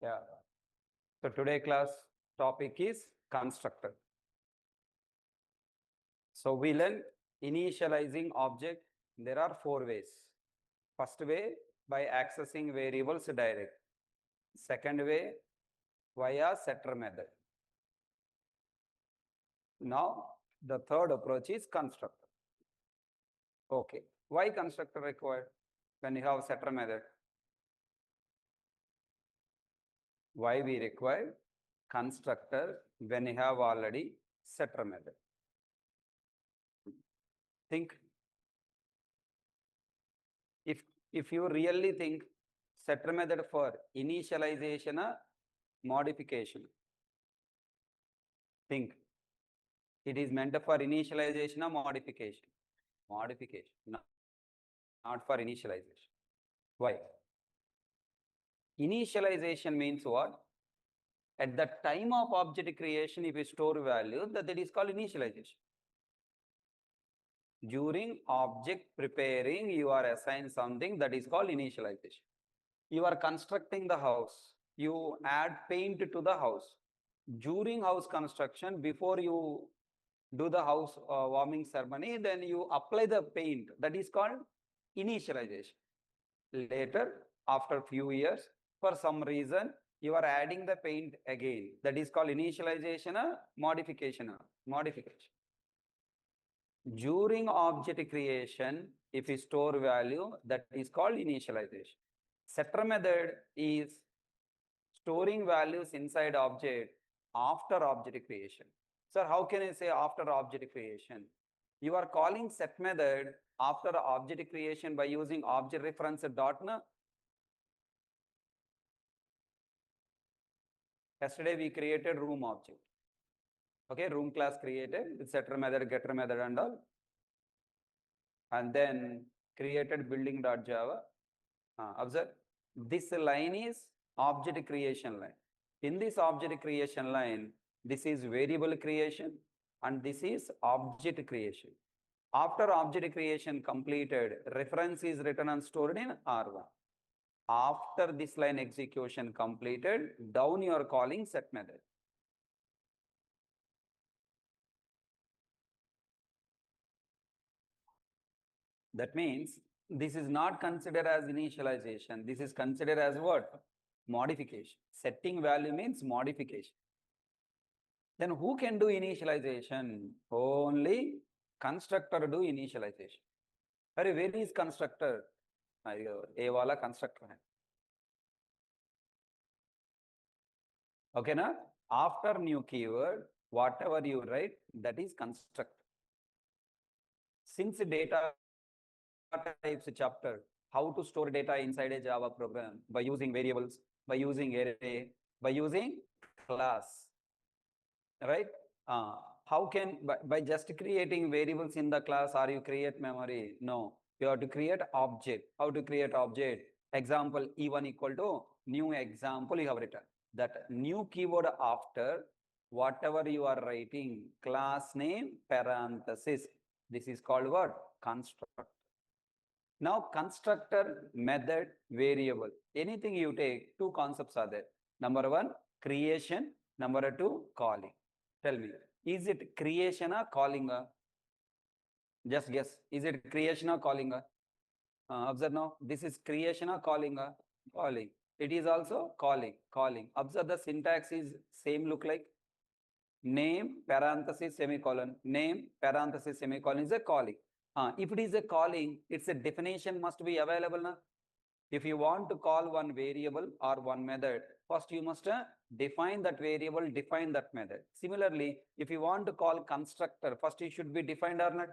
Yeah. So today class topic is constructor. So we learn initializing object. There are four ways. First way, by accessing variables direct. Second way, via setter method. Now the third approach is constructor. Okay. Why constructor required when you have setter method? Why we require constructor when you have already setter method? Think. If you really think setter method for initialization or modification, think it is meant for initialization or modification? Modification, not for initialization. Why? Initialization means what? At the time of object creation, if you store value, that is called initialization. During object preparing, you are assigned something, that is called initialization. You are constructing the house. You add paint to the house. During house construction, before you do the house warming ceremony, then you apply the paint. That is called initialization. Later, after few years, for some reason, you are adding the paint again. That is called initialization or modification. Modification. During object creation, if you store value, that is called initialization. Setter method is storing values inside object after object creation. Sir, how can I say after object creation? You are calling set method after object creation by using object reference dot. Yesterday we created room object. Okay, room class created with setter method, getter method and all. And then created building.java. Observe, this line is object creation line. In this object creation line, this is variable creation and this is object creation. After object creation completed, reference is written and stored in R1. After this line execution completed, down you are calling set method. That means this is not considered as initialization. This is considered as what? Modification. Setting value means modification. Then who can do initialization? Only constructor do initialization. Where is constructor? A wala constructor hai. Okay, na? After new keyword, whatever you write, that is constructor. Since data types chapter, how to store data inside a Java program by using variables, by using array, by using class, right? How can, by just creating variables in the class, or you create memory? No, you have to create object. How to create object? Example E1 equal to new example you have written. That new keyword after whatever you are writing, class name, parenthesis. This is called what? Construct. Now, constructor, method, variable. Anything you take, two concepts are there. Number one, creation. Number two, calling. Tell me, is it creation or calling? Just guess. Is it creation or calling? Observe now. This is creation or calling? Calling. It is also calling. Calling. Observe the syntax is same look like. Name, parenthesis, semicolon. Name, parenthesis, semicolon is a calling. If it is a calling, its a definition must be available now. If you want to call one variable or one method, first you must define that variable, define that method. Similarly, if you want to call constructor, first it should be defined or not.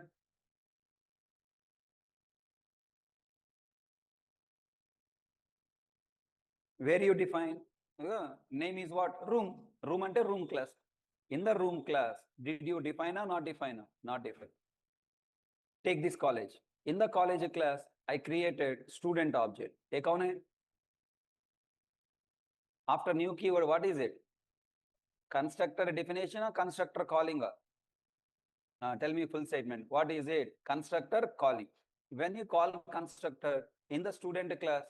Where you define? Name is what? Room. Room and a room class. In the room class, did you define or not define? Not define. Take this college. In the college class, I created student object. Ek kaun hai? After new keyword, what is it? Constructor definition or constructor calling? Tell me full statement. What is it? Constructor calling. When you call constructor in the student class,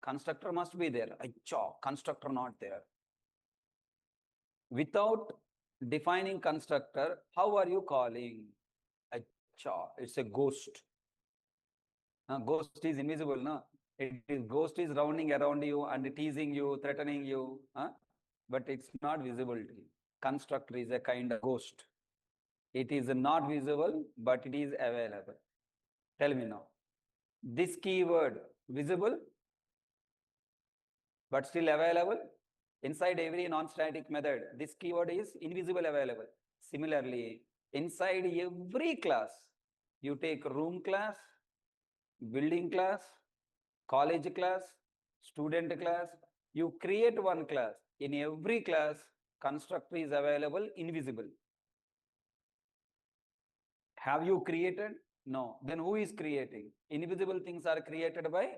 Constructor must be there. Constructor not there. Without defining constructor, how are you calling? It's a ghost. Ghost is invisible, no? Ghost is rounding around you and teasing you, threatening you, but it's not visible to you. Constructor is a kind of ghost. It is not visible, but it is available. Tell me now. This keyword visible, but still available. Inside every non-static method, this keyword is invisible available. Similarly, inside every class, you take room class, building class, college class, student class, you create one class. In every class, constructor is available, invisible. Have you created? No. Then who is creating? Invisible things are created by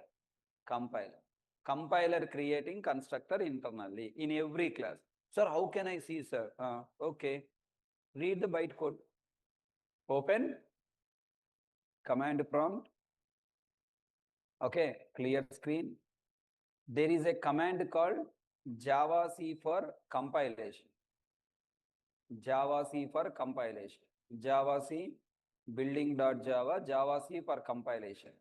compiler. Compiler creating constructor internally in every class. Sir, how can I see, sir? Okay. Read the bytecode. Open command prompt. Okay, clear screen. There is a command called Java C for compilation. Java C for compilation. Java C building.java, Java C for compilation.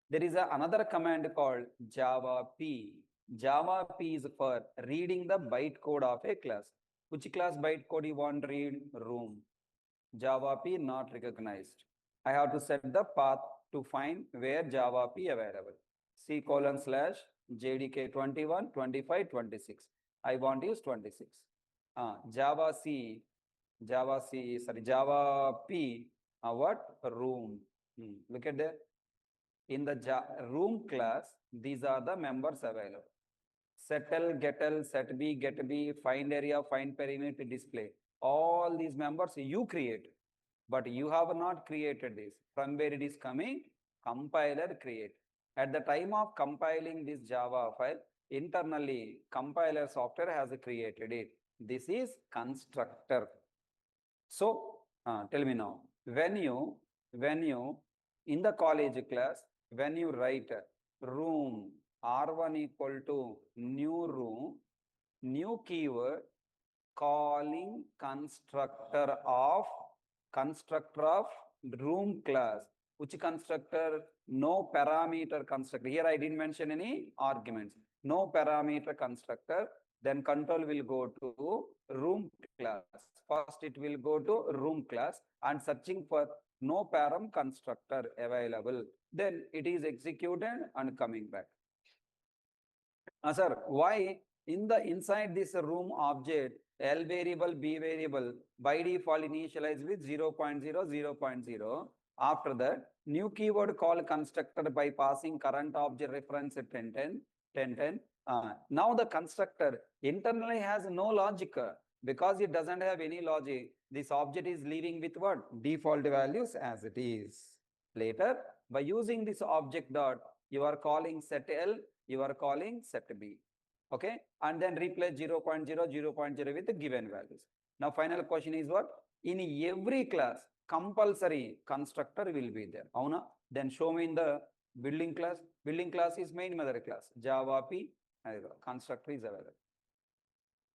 There is another command called Java P. Java P is for reading the bytecode of a class. Which class bytecode you want to read? Room. Java P not recognized. I have to set the path to find where Java P available. C:/JDK 21, 25, 26. I want to use 26. Java P, what? Room. Look at there. In the room class, these are the members available. Setl, getl, setb, getb, find area, find perimeter, display. All these members you create, but you have not created this. From where it is coming? Compiler create. At the time of compiling this Java file, internally compiler software has created it. This is constructor. So tell me now, when you in the college class, when you write room R1 equal to new room, new keyword, calling constructor of room class. Which constructor? No parameter constructor. Here I didn't mention any arguments. No parameter constructor. Then control will go to room class. First it will go to room class and searching for no param constructor available. Then it is executed and coming back. Sir, why inside this room object, L variable, B variable, by default initialized with 0.0, 0.0. After that, new keyword call constructor by passing current object reference 1010, 1010. Now the constructor internally has no logic because it doesn't have any logic. This object is leaving with what? Default values as it is. Later, by using this object dot, you are calling set L, you are calling set B. Okay, and then replace 0.0, 0.0 with the given values. Now final question is what? In every class, compulsory constructor will be there. Avuna? Then show me in the building class. Building class is main method class. Java P constructor is available.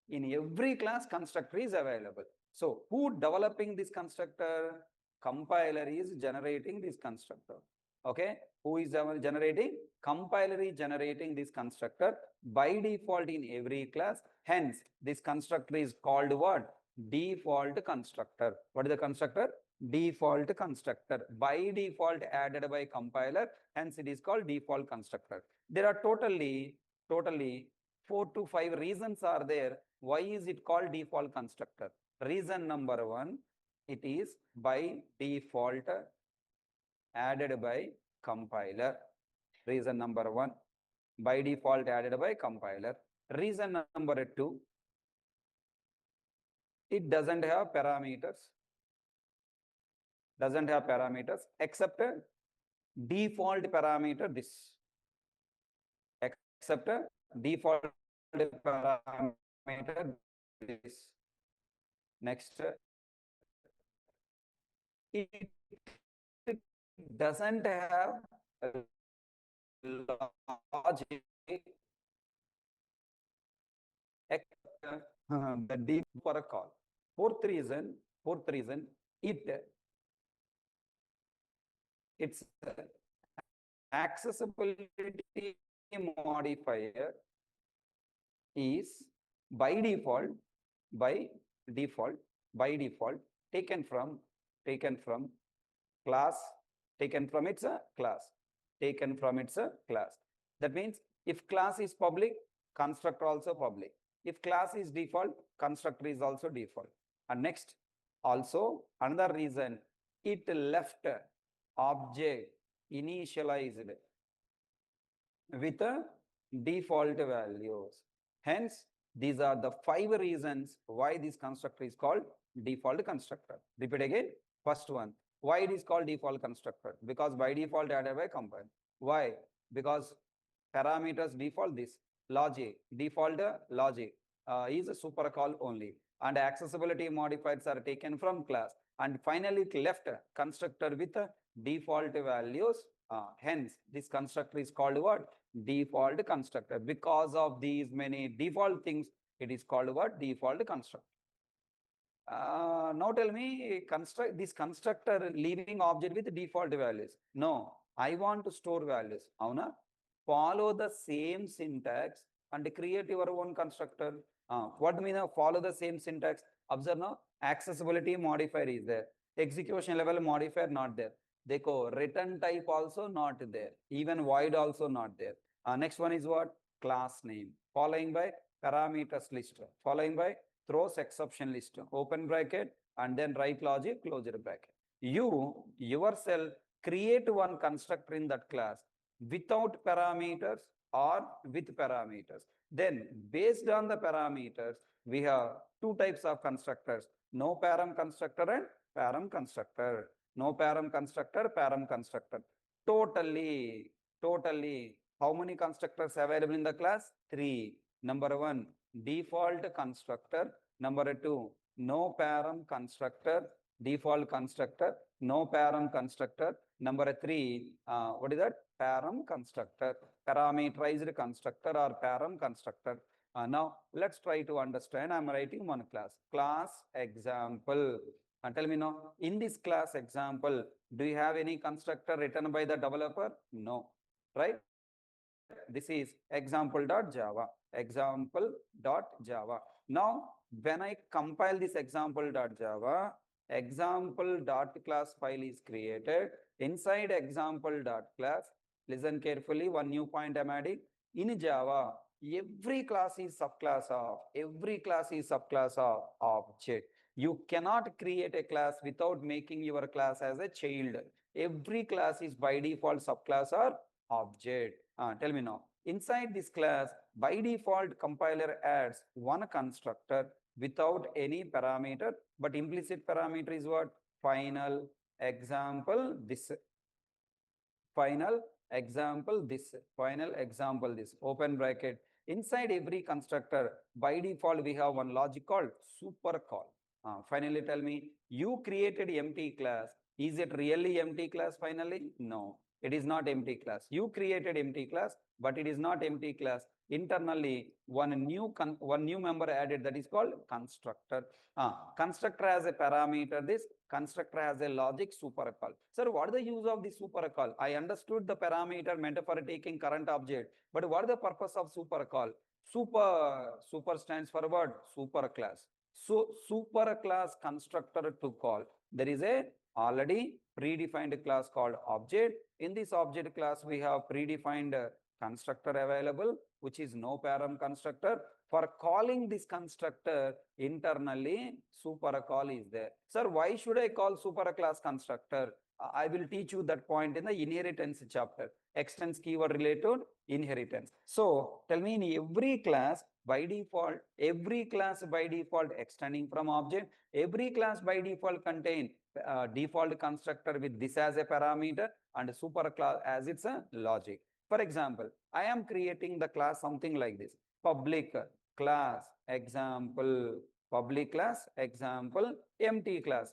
In every class, constructor is available. So who developing this constructor? Compiler is generating this constructor. Okay, who is generating? Compiler is generating this constructor by default in every class. Hence, this constructor is called what? Default constructor. What is the constructor? Default constructor. By default added by compiler. Hence, it is called default constructor. There are totally 4 to 5 reasons are there. Why is it called default constructor? Reason number 1, it is by default added by compiler. Reason number 1, by default added by compiler. Reason number 2, it doesn't have parameters. Doesn't have parameters except default parameter this. Except default parameter this. Next, it doesn't have logic the deep for a call. Fourth reason, it's accessibility modifier is by default, by default, taken from class, taken from its class. That means if class is public, constructor also public. If class is default, constructor is also default. And next, also another reason, it left object initialized with a default values. Hence, these are the 5 reasons why this constructor is called default constructor. Repeat again. First one, why it is called default constructor? Because by default added by compiler. Why? Because parameters default this. Logic, default logic is a super call only. And accessibility modifiers are taken from class. And finally, it left constructor with default values. Hence, this constructor is called what? Default constructor. Because of these many default things, it is called what? Default constructor. Now tell me, construct this constructor leaving object with default values. No, I want to store values. Avuna? Follow the same syntax and create your own constructor. What mean follow the same syntax? Observe now, accessibility modifier is there. Execution level modifier not there. Dekho, return type also not there. Even void also not there. Next one is what? Class name. Following by parameters list. Following by throws exception list. Open bracket and then write logic, closure bracket. You yourself create one constructor in that class without parameters or with parameters. Then based on the parameters, we have 2 types of constructors, no param constructor and param constructor. No param constructor, param constructor. Totally, how many constructors available in the class? 3. Number 1, default constructor. Number 2, no param constructor, default constructor, no param constructor. Number 3, what is that? Param constructor, parameterized constructor or param constructor. Now, let's try to understand. I'm writing one class example. And tell me now, in this class example, do you have any constructor written by the developer? No, right? This is example.java, example.java. Now, when I compile this example.java, example.class file is created. Inside example.class, listen carefully, one new point I'm adding. In Java, every class is subclass of object. You cannot create a class without making your class as a child. Every class is by default subclass or object. Tell me now, inside this class, by default compiler adds one constructor without any parameter, but implicit parameter is what? Final example this, final example this, open bracket. Inside every constructor, by default, we have one logic called super call. Finally, tell me, you created empty class. Is it really empty class finally? No, it is not empty class. You created empty class, but it is not empty class. Internally, one new member added, that is called constructor. Constructor has a parameter, this constructor has a logic super call. Sir, what is the use of this super call? I understood the parameter meant for taking current object, but what is the purpose of super call? Super stands for what? Super class. So super class constructor to call. There is a already predefined class called object. In this object class, we have predefined constructor available, which is no param constructor. For calling this constructor internally, super call is there. Sir, why should I call super class constructor? I will teach you that point in the inheritance chapter. Extends keyword related inheritance. So tell me, in every class by default, extending from object, every class by default contain default constructor with this as a parameter and super class as its a logic. For example, I am creating the class something like this: public class example, public class example, empty class.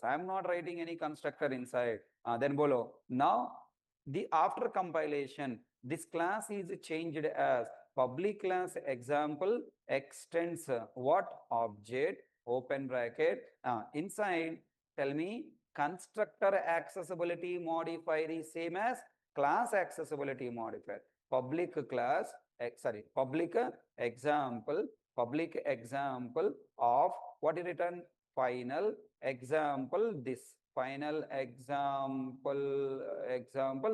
I am not writing any constructor inside. Then below, now the after compilation, This class is changed as public class example extends what object, open bracket, inside, tell me, constructor accessibility modifier is same as class accessibility modifier. Public class, public example of what is written, final example this, final example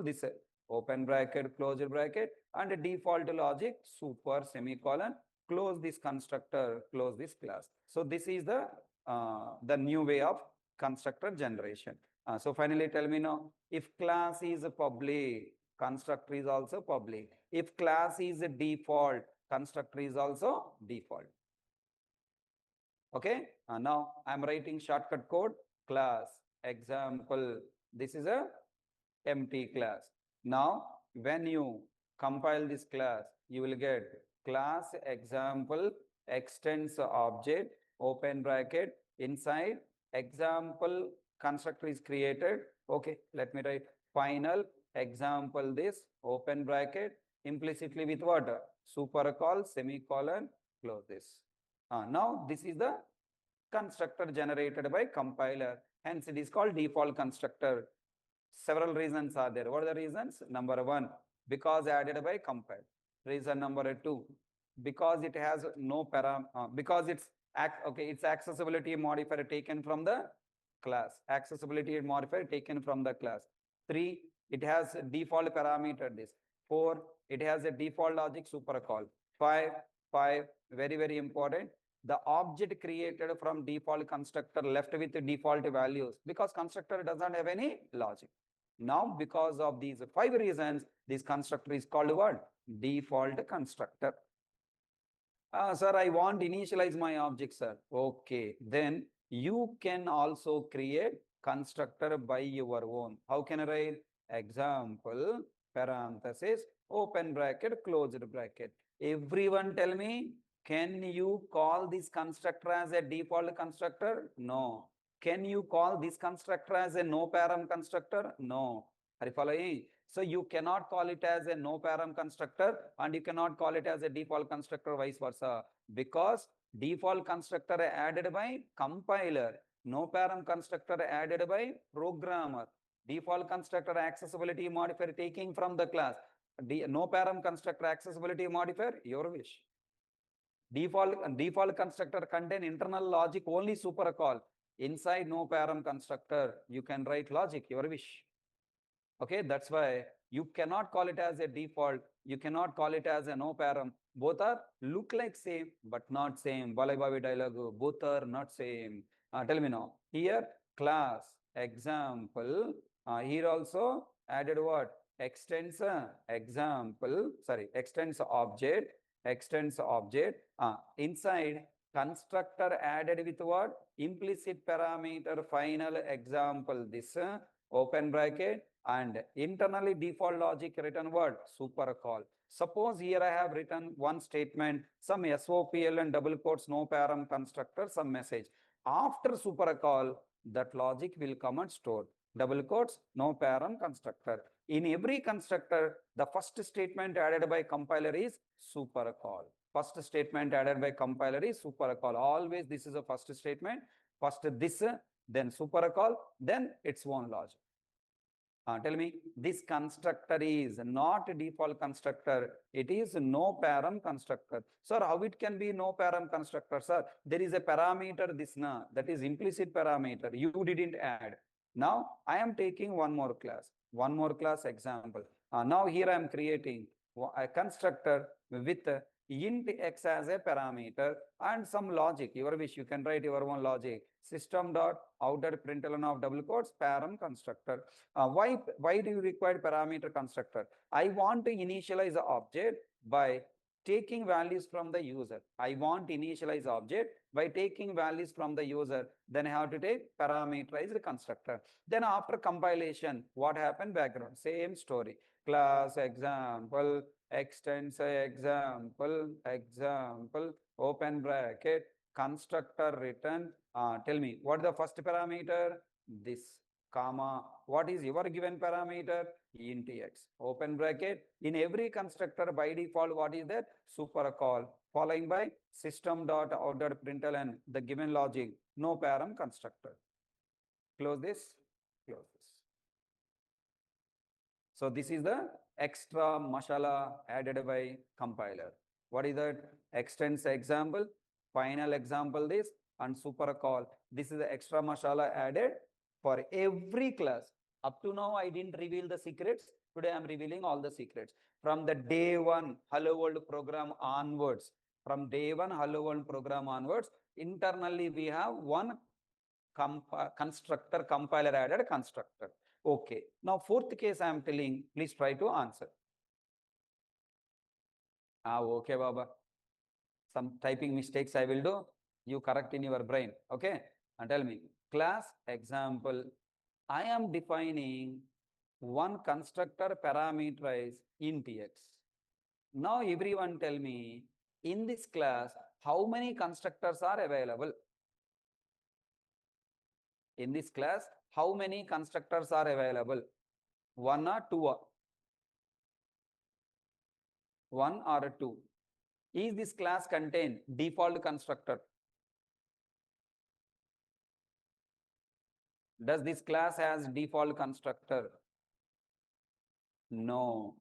this, open bracket, close bracket, and a default logic, super semicolon, close this constructor, close this class. So this is the new way of constructor generation. So finally tell me now, if class is public, constructor is also public. If class is a default, constructor is also default. Okay, now I'm writing shortcut code, class example. This is a empty class. Now, when you compile this class, you will get class example extends object, open bracket, inside example constructor is created. Okay, let me write final example this, open bracket, implicitly with what? Super call, semicolon, close this. Now, this is the constructor generated by compiler. Hence, it is called default constructor. Several reasons are there. What are the reasons? Number one, because added by compile. Reason number two, because it has no because it's it's accessibility modifier taken from the class. Accessibility modifier taken from the class. 3, it has default parameter this. 4, it has a default logic super call. 5, very, very important. The object created from default constructor left with default values because constructor doesn't have any logic. Now, because of these 5 reasons, this constructor is called what? Default constructor. Sir, I want to initialize my object, sir. Okay, then you can also create constructor by your own. How can I write? Example, parenthesis, open bracket, closed bracket. Everyone tell me, can you call this constructor as a default constructor? No. Can you call this constructor as a no param constructor? No. Are you following? So you cannot call it as a no param constructor and you cannot call it as a default constructor, vice versa, because default constructor added by compiler, no param constructor added by programmer, default constructor accessibility modifier taking from the class, no param constructor accessibility modifier, your wish. Default constructor contain internal logic only super call. Inside no param constructor, you can write logic, your wish. Okay, that's why you cannot call it as a default. You cannot call it as a no param. Both are look like same, but not same. Balaibavi dialogue, both are not same. Tell me now. Here, class, example. Here also added what? Extends example, extends object, inside constructor added with what? Implicit parameter final example, this open bracket, and internally default logic written word super call. Suppose here I have written one statement, some SOPL and double quotes no param constructor, some message. After super call, that logic will come and stored. Double quotes no param constructor. In every constructor, the first statement added by compiler is super call. First statement added by compiler is super call. Always this is a first statement. First this, then super call, then its own logic. Tell me, this constructor is not a default constructor. It is no param constructor. Sir, how it can be no param constructor, sir? There is a parameter this na, that is implicit parameter. You didn't add. Now, I am taking one more class example. Now here I am creating a constructor with int x as a parameter and some logic. Your wish, you can write your own logic. System dot outer println of double quotes param constructor. Why do you require parameter constructor? I want to initialize the object by taking values from the user. I want to initialize object by taking values from the user. Then I have to take parameterized constructor. Then after compilation, what happened? Background, same story. Class example extends example, open bracket, constructor return. Tell me, what is the first parameter? This. comma, what is your given parameter? Int x, open bracket. In every constructor by default, what is that? Super call, following by system.out.println, the given logic, no param constructor. Close this, close this. So this is the extra masala added by compiler. What is that? Extends example, final example this, and super call. This is the extra masala added for every class. Up to now, I didn't reveal the secrets. Today, I'm revealing all the secrets. From the day one Hello World program onwards, from day one Hello World program onwards, internally we have one constructor, compiler added constructor. Okay. Now, fourth case I am telling, please try to answer. Okay, Baba. Some typing mistakes I will do. You correct in your brain. Okay. And tell me, class example, I am defining one constructor parameterize int x. Now, everyone tell me, in this class, how many constructors are available? In this class, how many constructors are available? One or two? One or two? Is this class contain default constructor? Does this class has default constructor? No.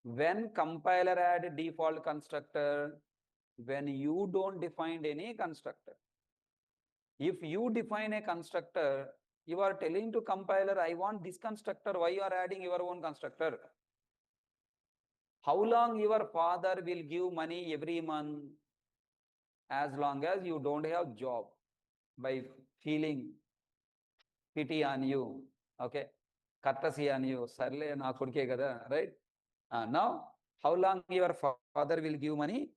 When compiler add default constructor, when you don't define any constructor. If you define a constructor, you are telling to compiler, I want this constructor, why you are adding your own constructor? How long your father will give money every month? As long as you don't have job, by feeling pity on you, okay, courtesy on you, sarle na kodke kada, right? Now, how long your father will give money?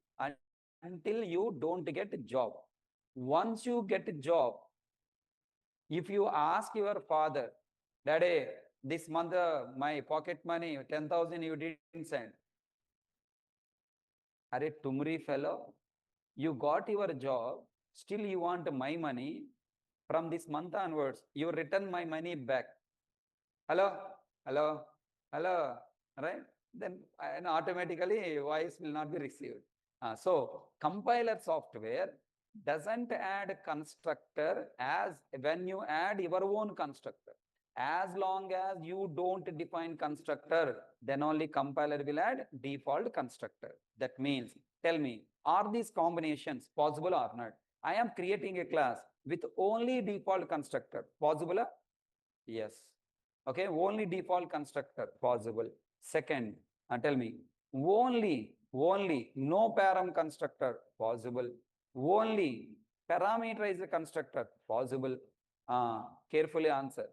Until you don't get a job. Once you get a job, if you ask your father, Daddy, this month my pocket money 10,000 you didn't send. Are tumri fellow, you got your job, still you want my money. From this month onwards, you return my money back. Hello, hello, hello, right? Then and automatically voice will not be received. So compiler software doesn't add constructor as when you add your own constructor. As long as you don't define constructor, then only compiler will add default constructor. That means, tell me, are these combinations possible or not? I am creating a class with only default constructor. Possible? Yes. Okay, only default constructor possible. Second, tell me, only no param constructor possible. Only parameterized constructor possible. Carefully answer.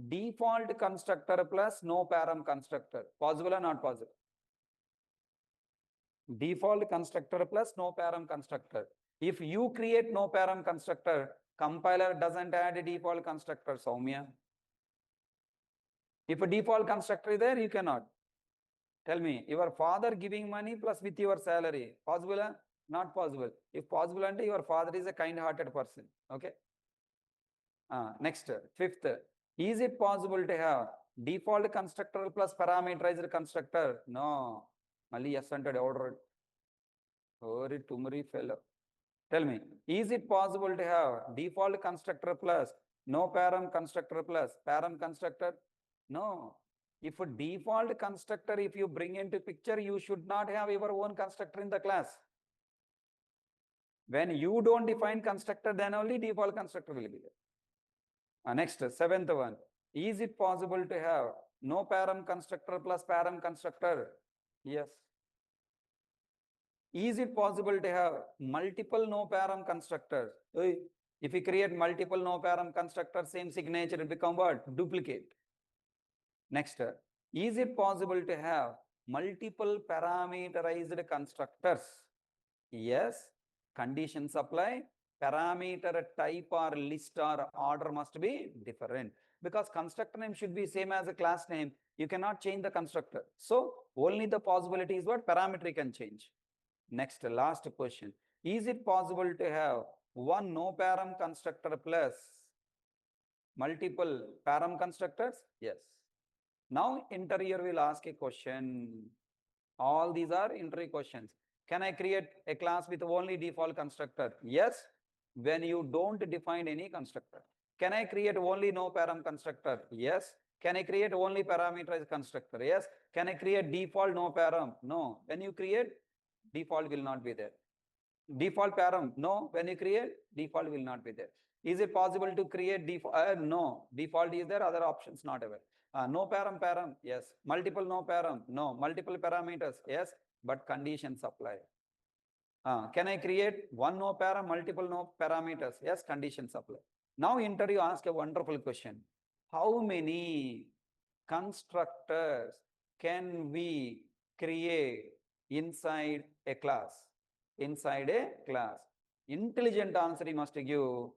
Default constructor plus no param constructor possible or not possible? Default constructor plus no param constructor. If you create no param constructor, compiler doesn't add a default constructor, Soumya. If a default constructor is there, you cannot. Tell me, your father giving money plus with your salary, possible or not possible? If possible, and your father is a kind-hearted person. Okay. Next, fifth, is it possible to have default constructor plus parameterized constructor? No. Mali yes entered order. Ori tumri fellow. Tell me, is it possible to have default constructor plus no param constructor plus param constructor? No. If a default constructor, if you bring into picture, you should not have your own constructor in the class. When you don't define constructor, then only default constructor will be there. Next, seventh one. Is it possible to have no param constructor plus param constructor? Yes. Is it possible to have multiple no param constructors? If you create multiple no param constructors, same signature, it become what? Duplicate. Next, is it possible to have multiple parameterized constructors? Yes. Conditions apply. Parameter type or list or order must be different. Because constructor name should be same as a class name. You cannot change the constructor. So, only the possibility is what? Parameter you can change. Next, last question. Is it possible to have one no param constructor plus multiple param constructors? Yes. Now interviewer will ask a question. All these are interview questions. Can I create a class with only default constructor? Yes, when you don't define any constructor. Can I create only no param constructor? Yes. Can I create only parameterized constructor? Yes. Can I create default no param? No. When you create, default will not be there. Default param? No. When you create, default will not be there. Is it possible to create default? No. Default is there, other options not available. No param, yes. Multiple no param, no. Multiple parameters, yes. But conditions apply. Can I create one no param, multiple no parameters? Yes, conditions apply. Now interview ask a wonderful question. How many constructors can we create inside a class? Inside a class. Intelligent answer you must give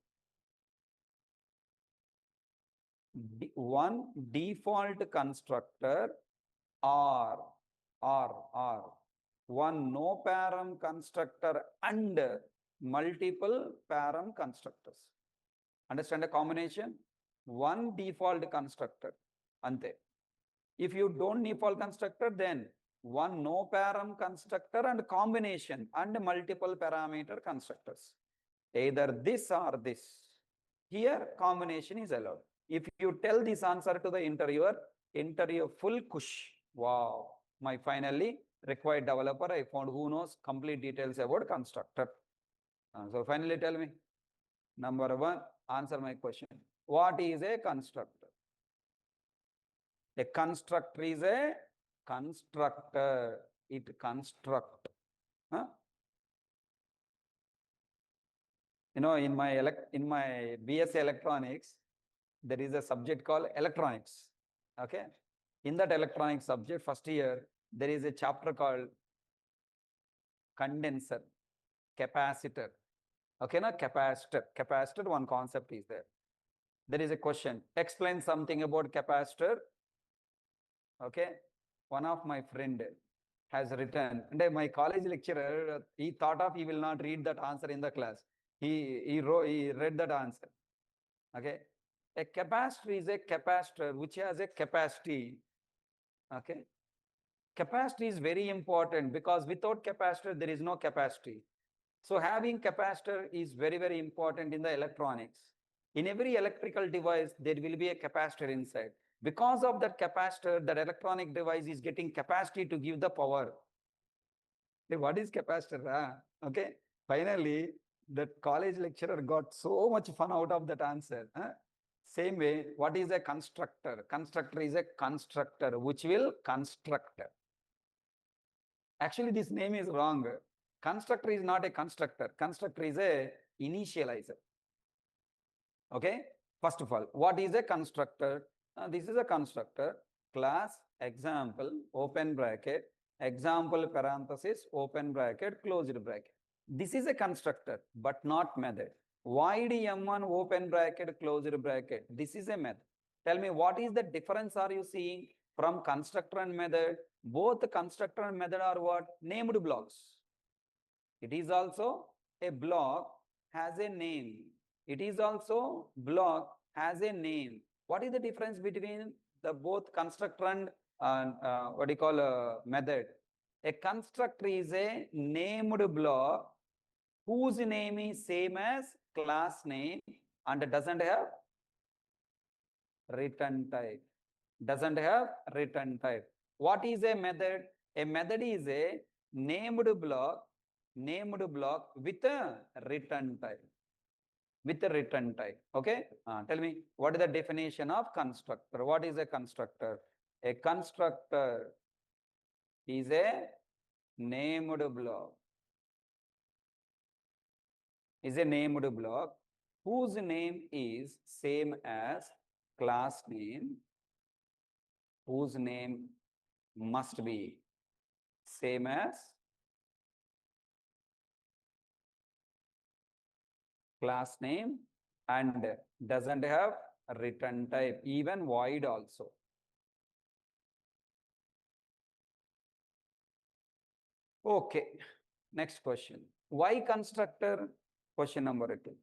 one default constructor or one no param constructor and multiple param constructors. Understand the combination? One default constructor. Ante. If you don't default constructor, then one no param constructor and combination and multiple parameter constructors. Either this or this. Here combination is allowed. If you tell this answer to the interviewer full kush. Wow, my finally required developer I found who knows complete details about constructor. So finally tell me, number one, answer my question. What is a constructor? A constructor is a constructor. It construct. Huh? You know, in my BSc electronics, there is a subject called electronics. Okay. In that electronics subject, first year, there is a chapter called condenser, capacitor. Okay, na capacitor. Capacitor, one concept is there. There is a question. Explain something about capacitor. Okay. One of my friend has written, and my college lecturer, he thought of he will not read that answer in the class. He read that answer. Okay. A capacitor is a capacitor which has a capacity. Okay. Capacity is very important because without capacitor, there is no capacity. So having capacitor is very, very important in the electronics. In every electrical device, there will be a capacitor inside. Because of that capacitor, that electronic device is getting capacity to give the power. What is capacitor? Okay. Finally, that college lecturer got so much fun out of that answer. Same way, what is a constructor? Constructor is a constructor which will construct. Actually, this name is wrong. Constructor is not a constructor. Constructor is a initializer. Okay. First of all, what is a constructor? This is a constructor. Class, example, open bracket, example parenthesis, open bracket, closed bracket. This is a constructor, but not method. Void M1 open bracket, closed bracket. This is a method. Tell me, what is the difference are you seeing from constructor and method? Both constructor and method are what? Named blocks. It is also a block has a name. It is also block has a name. What is the difference between the both constructor and what do you call method? A constructor is a named block whose name is same as class name and doesn't have return type. Doesn't have return type. What is a method? A method is a named block with a return type. With a return type. Okay. Tell me, what is the definition of constructor? What is a constructor? A constructor is a named block. Is a named block whose name is same as class name, whose name must be same as class name and doesn't have return type, even void also. Okay, next question. Why constructor? Question number 2.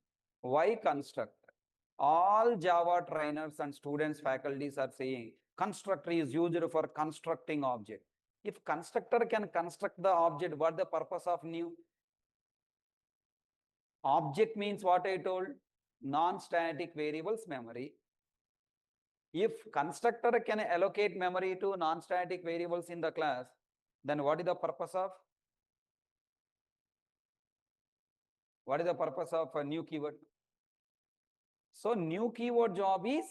Why constructor? All Java trainers and students, faculties are saying constructor is used for constructing object. If constructor can construct the object, what the purpose of new? Object means what I told, non-static variables memory. If constructor can allocate memory to non-static variables in the class, then what is the purpose of? What is the purpose of a new keyword? So new keyword job is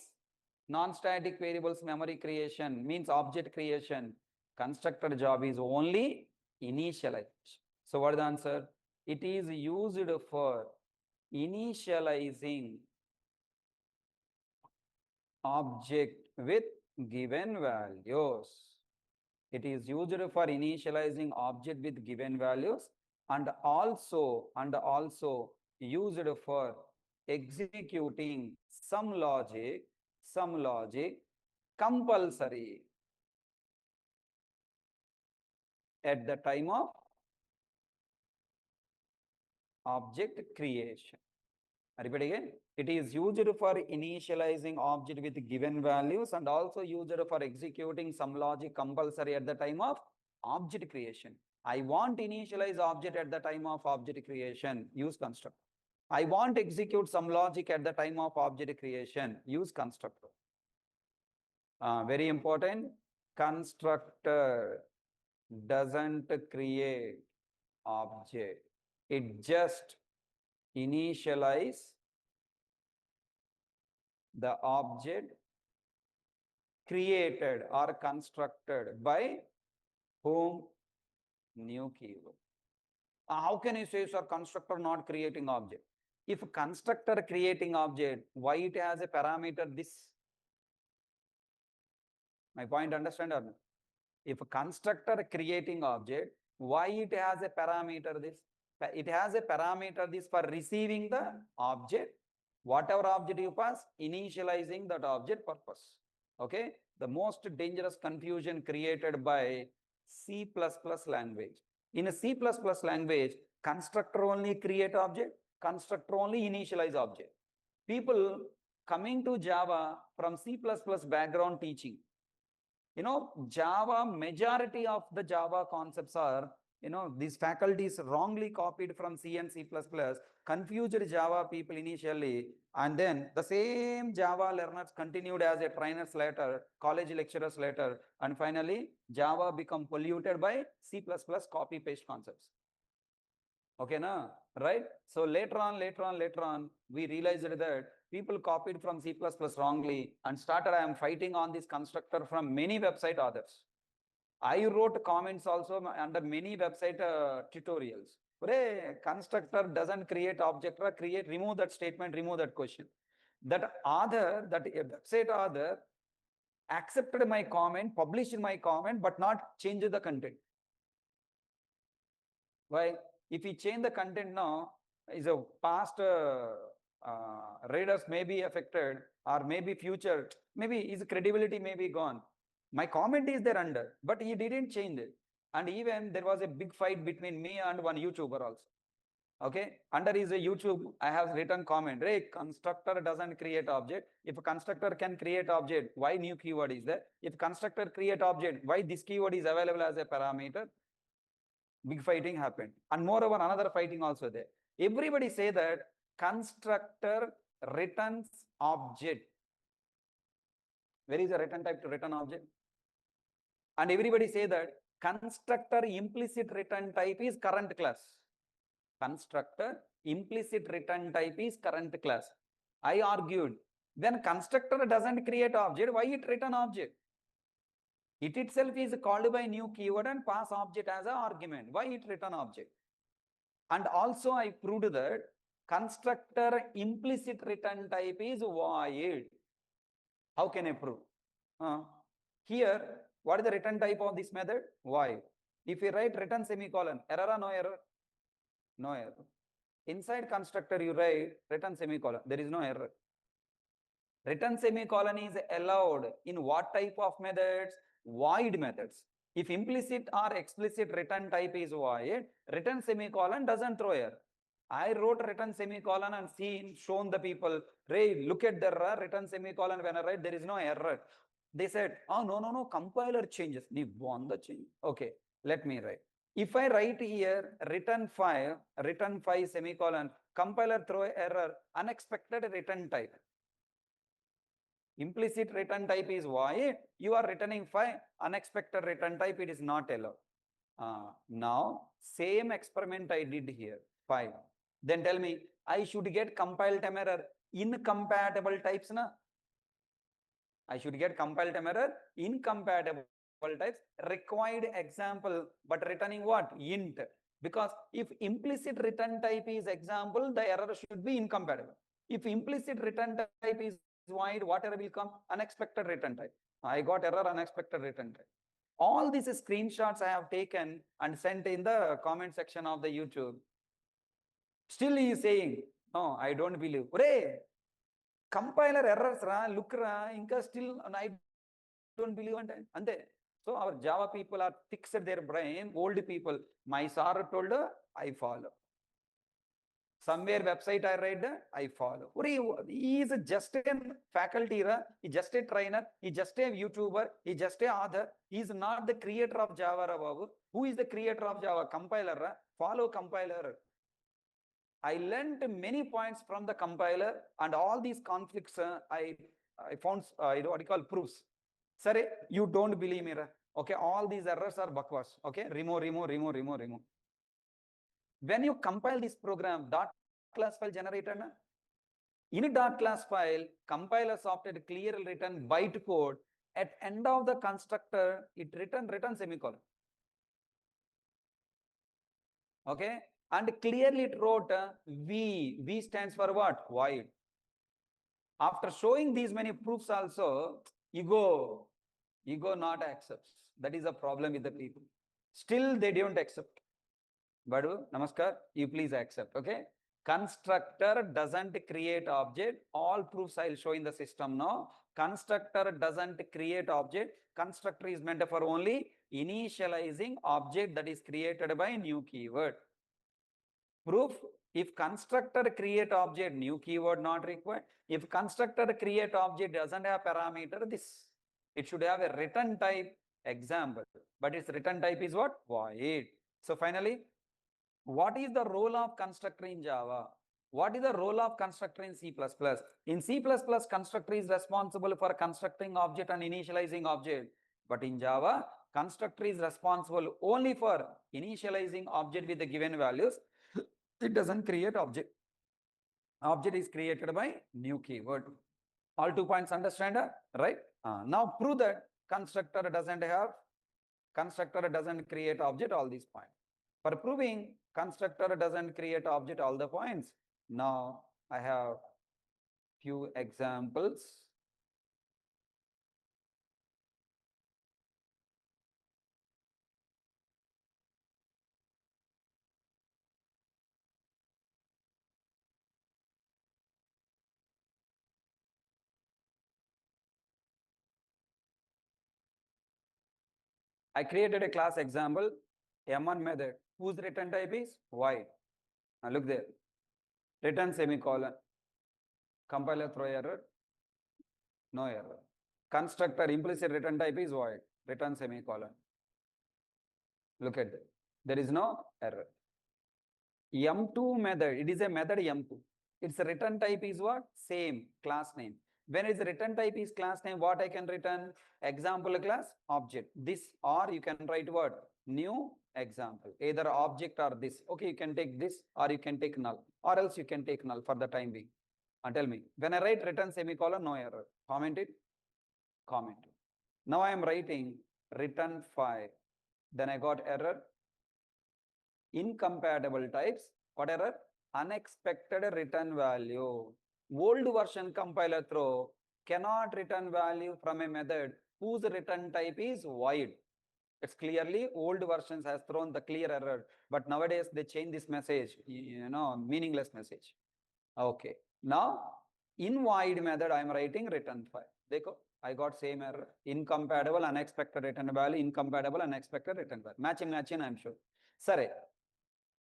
non-static variables memory creation, means object creation. Constructor job is only initialization. So what is the answer? It is used for initializing object with given values. It is used for initializing object with given values and also used for executing some logic compulsory at the time of object creation. I repeat again, it is used for initializing object with given values and also used for executing some logic compulsory at the time of object creation. I want initialize object at the time of object creation, use constructor. I want execute some logic at the time of object creation, use constructor. Very important, constructor doesn't create object. It just initialize the object created or constructed by whom? New keyword. How can you say, sir, constructor not creating object? If constructor creating object, why it has a parameter this? My point understand or not? If constructor creating object, why it has a parameter this? It has a parameter this for receiving the object. Whatever object you pass, initializing that object purpose. Okay? The most dangerous confusion created by C++ language. In a C++ language, constructor only create object, constructor only initialize object. People coming to Java from C++ background teaching, Java, majority of the Java concepts are, these faculties wrongly copied from C and C++, confused Java people initially, and then the same Java learners continued as a trainers later, college lecturers later, and finally Java become polluted by C++ copy paste concepts. Okay, na? Right? So later on, we realized that people copied from C++ wrongly and started, I am fighting on this constructor from many website authors. I wrote comments also under many website tutorials. Constructor doesn't create object, remove that statement, remove that question. That author, that website author accepted my comment, published my comment, but not changed the content. Why? If we change the content now, is a past readers may be affected, or maybe future, maybe his credibility may be gone. My comment is there under, but he didn't change it. And even there was a big fight between me and one YouTuber also. Okay, under his YouTube, I have written comment, hey, constructor doesn't create object. If a constructor can create object, why new keyword is there? If constructor create object, why this keyword is available as a parameter? Big fighting happened. And moreover, another fighting also there. Everybody say that constructor returns object. Where is the return type to return object? And everybody say that constructor implicit return type is current class. Constructor implicit return type is current class. I argued, then constructor doesn't create object, why it return object? It itself is called by new keyword and pass object as an argument. Why it return object? And also I proved that constructor implicit return type is void. How can I prove? Here, what is the return type of this method? Void. If you write return semicolon, error or no error? No error. Inside constructor, you write return semicolon. There is no error. Return semicolon is allowed in what type of methods? Void methods. If implicit or explicit return type is void, return semicolon doesn't throw error. I wrote return semicolon and shown the people, Ray, look at the error, return semicolon. When I write, there is no error. They said, oh, no, compiler changes. You want the change. Okay, let me write. If I write here return 5 semicolon, compiler throw error, unexpected return type. Implicit return type is void. You are returning 5, unexpected return type, it is not allowed. Now, same experiment I did here, 5. Then tell me, I should get compile time error, incompatible types, na? I should get compile time error, incompatible types, required example, but returning what? Int. Because if implicit return type is example, the error should be incompatible. If implicit return type is void, what error will come? Unexpected return type. I got error, unexpected return type. All these screenshots I have taken and sent in the comment section of the YouTube. Still he is saying, no, I don't believe. Ray, compiler errors ra, look ra, inka still I don't believe. And so our Java people are fixed their brain, old people. My sir told, I follow. Somewhere website I read, I follow. He is just a faculty, he just a trainer, he just a YouTuber, he just a author. He is not the creator of Java, Babu. Who is the creator of Java? Compiler, follow compiler. I learned many points from the compiler, and all these conflicts I found what you call proofs. Sorry, you don't believe me. Okay, all these errors are bakwas. Okay, remove. When you compile this program, dot class file generated, in a dot class file, compiler software clearly written bytecode. At end of the constructor, it return semicolon. Okay, and clearly it wrote V. V stands for what? Void. After showing these many proofs also, ego not accepts. That is a problem with the people. Still they don't accept. Badu, namaskar, you please accept. Okay. Constructor doesn't create object. All proofs I'll show in the system now. Constructor doesn't create object. Constructor is meant for only initializing object that is created by new keyword. Proof, if constructor create object, new keyword not required. If constructor create object doesn't have parameter, this, it should have a return type example, but its return type is what? Void. So finally, what is the role of constructor in Java? What is the role of constructor in C++? In C++, constructor is responsible for constructing object and initializing object. But in Java, constructor is responsible only for initializing object with the given values. It doesn't create object. Object is created by new keyword. All 2 points understand, right? Now prove that constructor doesn't create object, all these points. For proving constructor doesn't create object, all the points, now I have few examples. I created a class example, M1 method, whose return type is void. Now look there, return semicolon, compiler throw error, no error. Constructor implicit return type is void, return semicolon. Look at that, there is no error. M2 method, it is a method M2. Its return type is what? Same, class name. When its return type is class name, what I can return? Example class, object. This, or you can write what? New example. Either object or this. Okay, you can take this, or you can take null, or else you can take null for the time being. And tell me, when I write return semicolon, no error. Comment it, comment it. Now I am writing return 5. Then I got error. Incompatible types, what error? Unexpected return value. Old version compiler throw cannot return value from a method whose return type is void. It's clearly old versions has thrown the clear error, but nowadays they change this message, meaningless message. Okay, now in void method I am writing return 5. Dekho, I got same error. Incompatible, unexpected return value, incompatible, unexpected return value. Matching, I am sure. Sorry.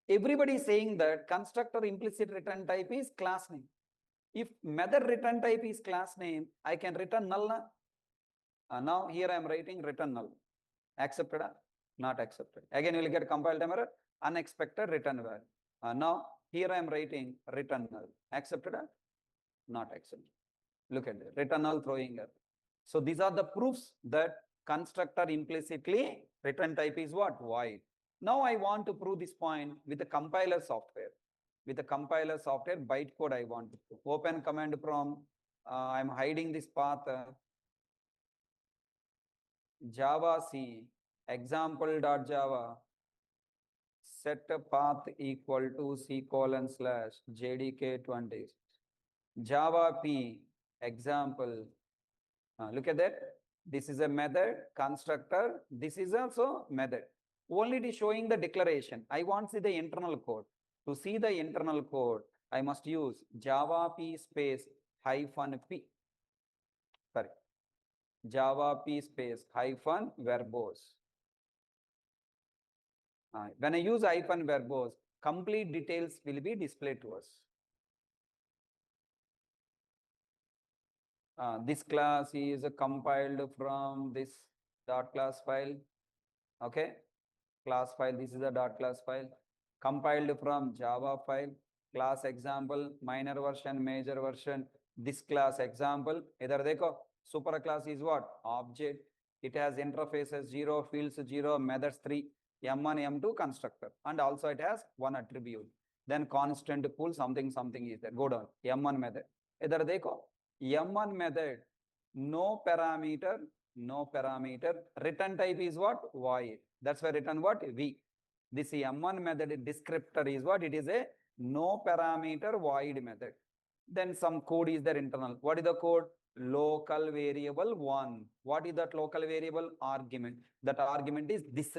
Everybody is saying that constructor implicit return type is class name. If method return type is class name, I can return null. Now here I am writing return null. Accepted? Not accepted. Again, you will get compile time error, unexpected return value. Now here I am writing return null. Accepted? Not accepted. Look at it. Return null throwing error. So these are the proofs that constructor implicitly return type is what? Void. Now I want to prove this point with the compiler software. With the compiler software, bytecode I want to prove. Open command prompt. I'm hiding this path. Java C example.java set path equal to C:/JDK20 Java P example. Look at that. This is a method constructor. This is also method. Only it is showing the declaration. I want to see the internal code. To see the internal code, I must use Java P space -p. Sorry. Java P space -verbose. When I use -verbose, complete details will be displayed to us. This class is compiled from this dot class file. Okay, class file. This is the dot class file compiled from Java file. Class example, minor version, major version. This class example. Idhar dekho. Super class is what? Object. It has interfaces 0, fields 0, methods 3, M1, M2 constructor, and also it has one attribute. Then constant pool something is there. Go down. M1 method. Idhar dekho. M1 method, no parameter, return type is what? Void. That's why return what? V. This M1 method descriptor is what? It is a no parameter void method. Then some code is there internal. What is the code? Local variable 1. What is that local variable? Argument. That argument is this.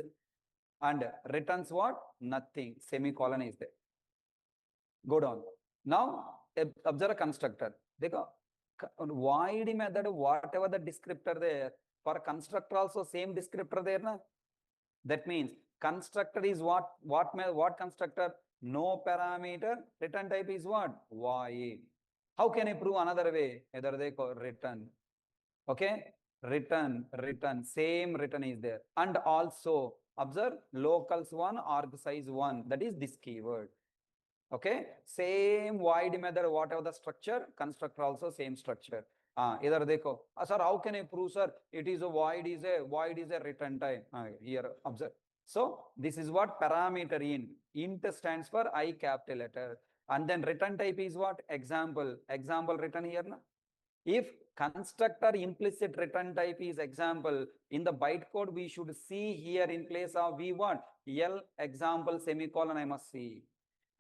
And returns what? Nothing. Semicolon is there. Go down. Now, observe a constructor. Dekho. Void method, whatever the descriptor there, for constructor also same descriptor there. Na? That means constructor is what constructor? No parameter, return type is what? Void. How can I prove another way? Either they call return. Okay, return, same return is there. And also observe locals 1, arg size 1, that is this keyword. Okay, same void method, whatever the structure, constructor also same structure. Either dekho. Sir, how can I prove, sir? It is a void is a return type. Here, observe. So this is what parameter in. Int stands for I capital letter. And then return type is what? Example. Example written here. Na? If constructor implicit return type is example, in the bytecode we should see here in place of V what? L example semicolon I must see.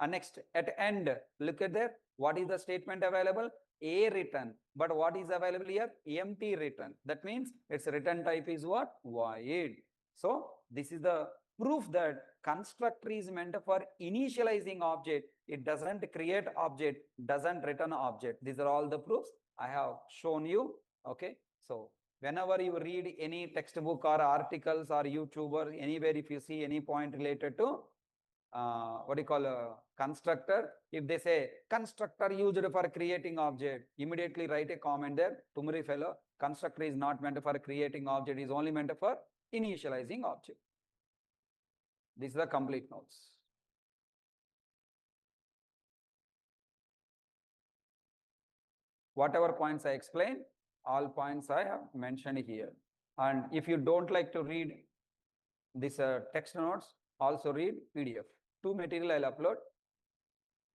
And next at end, look at there. What is the statement available? A return. But what is available here? Empty return. That means its return type is what? Void. So this is the proof that constructor is meant for initializing object. It doesn't create object, doesn't return object. These are all the proofs I have shown you. Okay. So whenever you read any textbook or articles or YouTube or anywhere, if you see any point related to what do you call a constructor, if they say constructor used for creating object, immediately write a comment there. Tumri fellow, constructor is not meant for creating object, is only meant for initializing object. This is the complete notes. Whatever points I explained, all points I have mentioned here. And if you don't like to read this text notes, also read PDF. Two material I'll upload.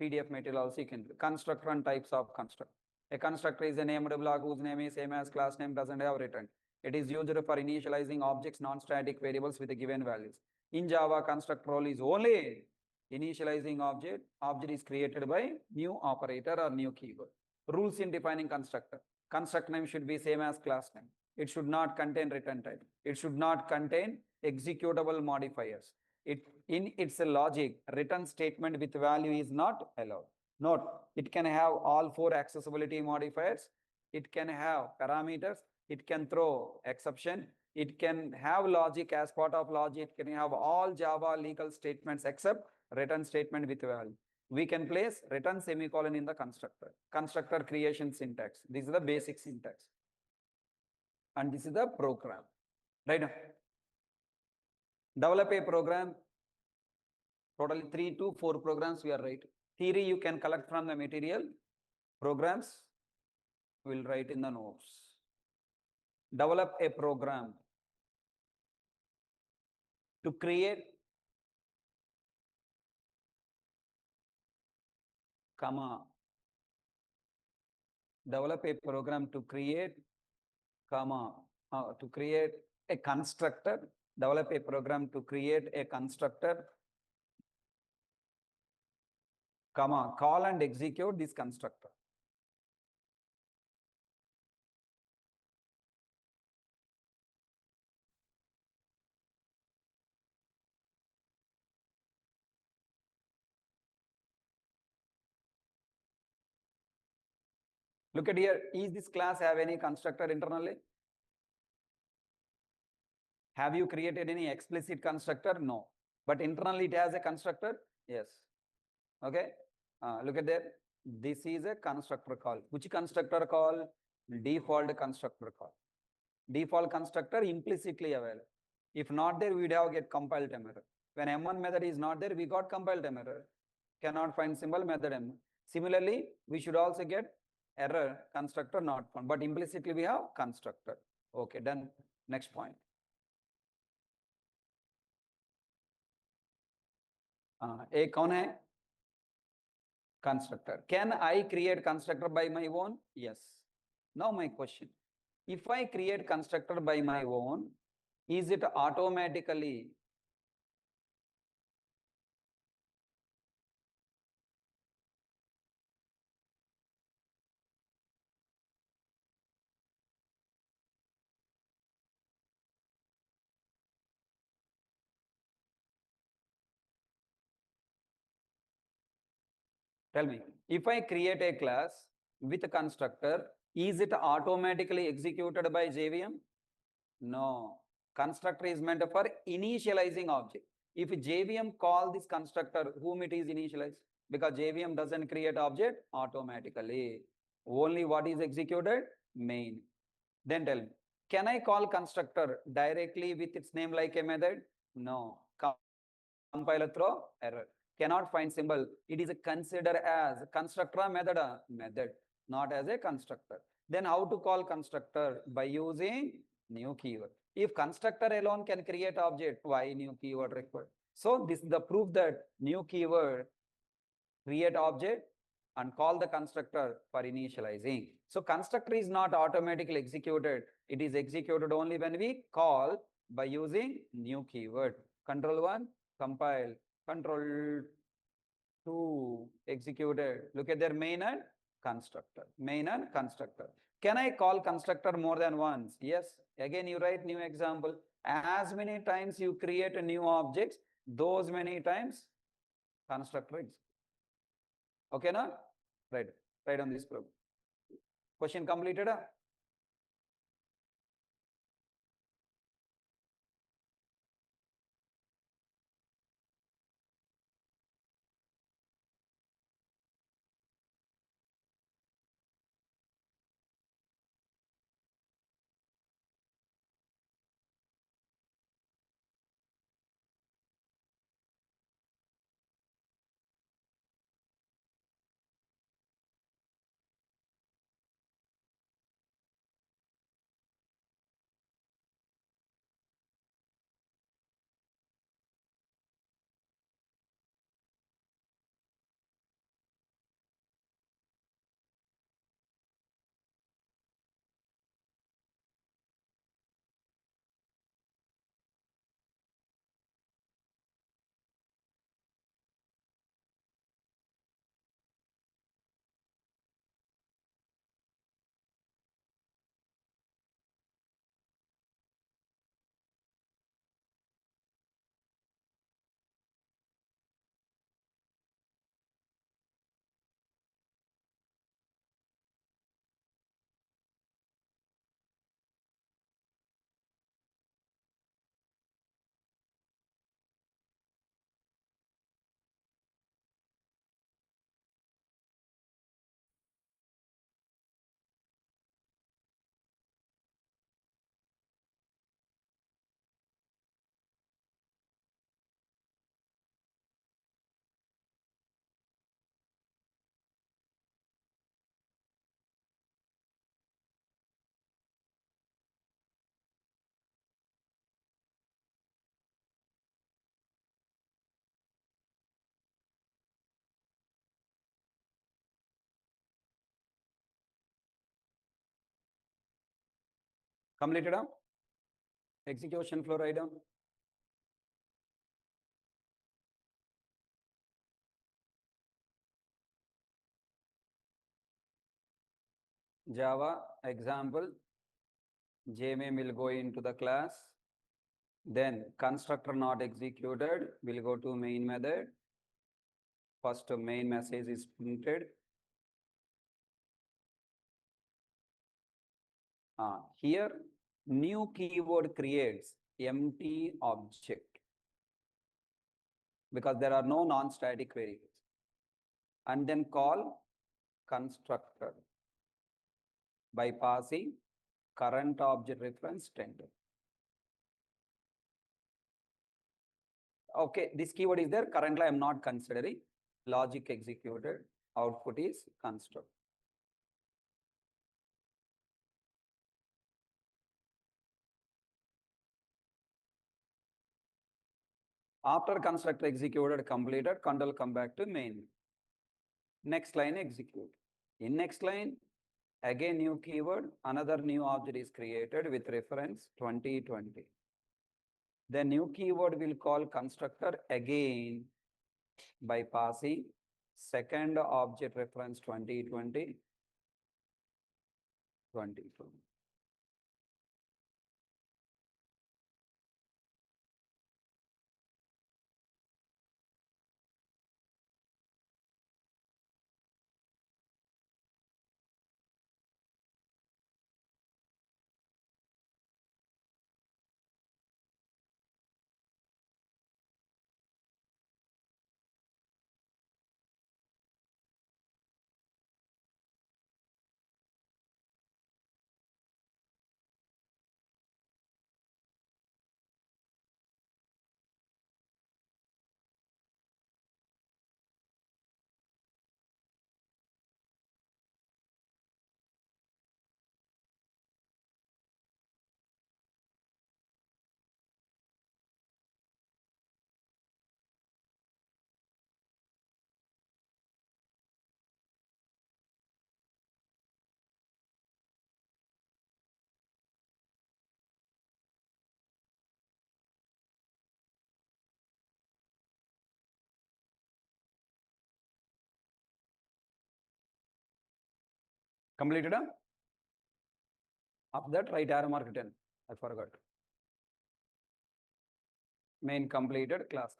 PDF material also you can do. Constructor and types of constructor. A constructor is a named block whose name is same as class name, doesn't have return. It is used for initializing objects, non-static variables with the given values. In Java, constructor role is only initializing object. Object is created by new operator or new keyword. Rules in defining constructor. Construct name should be same as class name. It should not contain return type. It should not contain executable modifiers. In its logic, return statement with value is not allowed. Note, it can have all 4 accessibility modifiers. It can have parameters. It can throw exception. It can have logic as part of logic. It can have all Java legal statements except return statement with value. We can place return semicolon in the constructor. Constructor creation syntax. This is the basic syntax. And this is the program. Right now, develop a program. Totally 3 to 4 programs we are writing. Theory you can collect from the material. Programs will write in the notes. Develop a program to create, comma, develop a program to create, comma, to create a constructor, develop a program to create a constructor, comma, call and execute this constructor. Look at here, is this class have any constructor internally? Have you created any explicit constructor? No. But internally it has a constructor? Yes. Okay. Look at there. This is a constructor call. Which constructor call? Default constructor call. Default constructor implicitly available. If not there, we would have get compiled error. When M1 method is not there, we got compiled error. Cannot find symbol method M. Similarly, we should also get error constructor not found. But implicitly we have constructor. Okay, done. Next point. A कौन है? Constructor. Can I create constructor by my own? Yes. Now my question. If I create constructor by my own, is it automatically tell me, if I create a class with a constructor, is it automatically executed by JVM? No. Constructor is meant for initializing object. If JVM call this constructor, whom it is initialized? Because JVM doesn't create object automatically. Only what is executed? Main. Then tell me, can I call constructor directly with its name like a method? No. Compiler throw error. Cannot find symbol. It is considered as constructor method, method, not as a constructor. Then how to call constructor? By using new keyword. If constructor alone can create object, why new keyword required? So this is the proof that new keyword create object and call the constructor for initializing. So constructor is not automatically executed. It is executed only when we call by using new keyword. Control 1, compile. Control 2, executed. Look at their main and constructor. Main and constructor. Can I call constructor more than once? Yes. Again, you write new example. As many times you create a new objects, those many times constructor exists. Okay, na? Right. Right on this problem. Question completed? Completed up? Execution flow write down. Java example, JMain will go into the class. Then constructor not executed will go to main method. First main message is printed. Here new keyword creates empty object because there are no non-static variables. And then call constructor by passing current object reference 10. Okay, this keyword is there. Currently, I am not considering. Logic executed. Output is construct. After constructor executed, completed, control come back to main. Next line execute. In next line, again new keyword, another new object is created with reference 2020. The new keyword will call constructor again by passing second object reference 2020. Completed? After that, write arrow mark 10. I forgot. Main completed, class.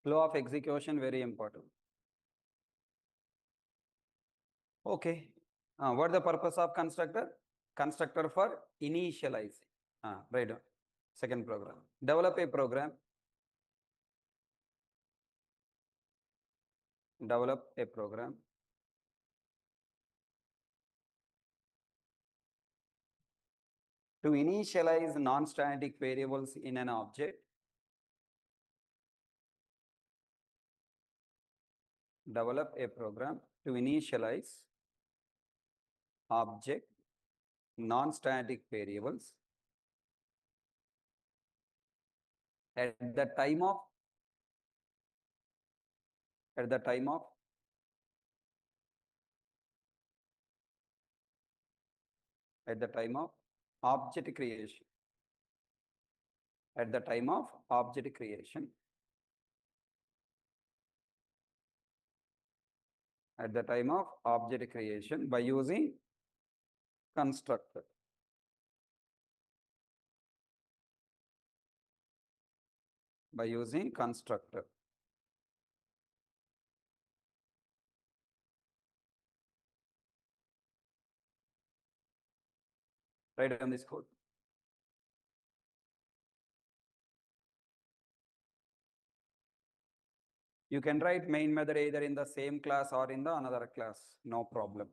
Flow of execution, very important. Okay. What the purpose of constructor? Constructor for initializing. Right down. Second program. Develop a program. Develop a program. To initialize non-static variables in an object. Develop a program to initialize object non-static variables at the time of object creation. At the time of object creation. At the time of object creation by using constructor. By using constructor. Write down this code. You can write main method either in the same class or in the another class, no problem.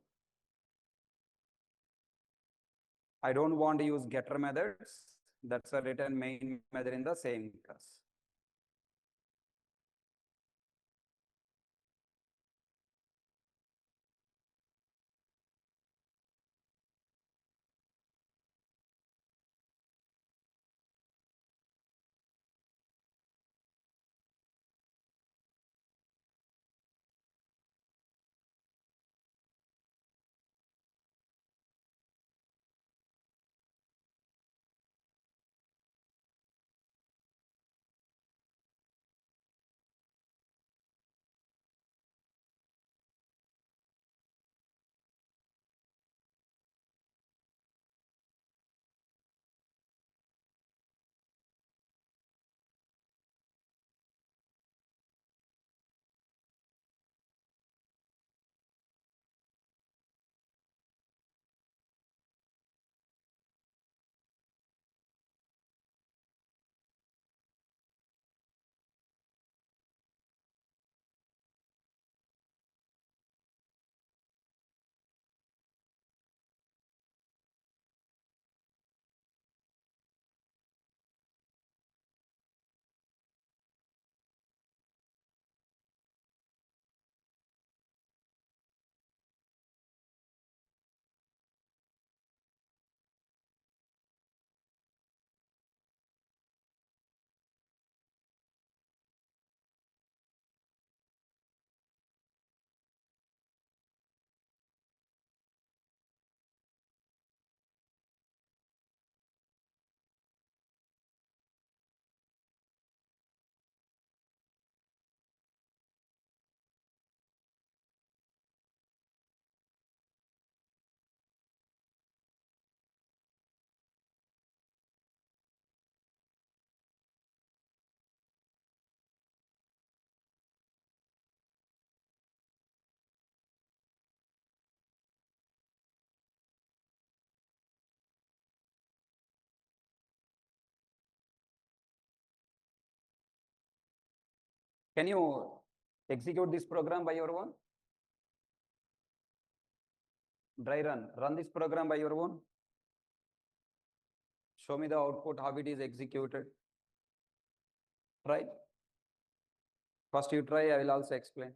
I don't want to use getter methods. That's a written main method in the same class. Can you execute this program by your own? Dry run. Run this program by your own. Show me the output, how it is executed. Try. First you try, I will also explain.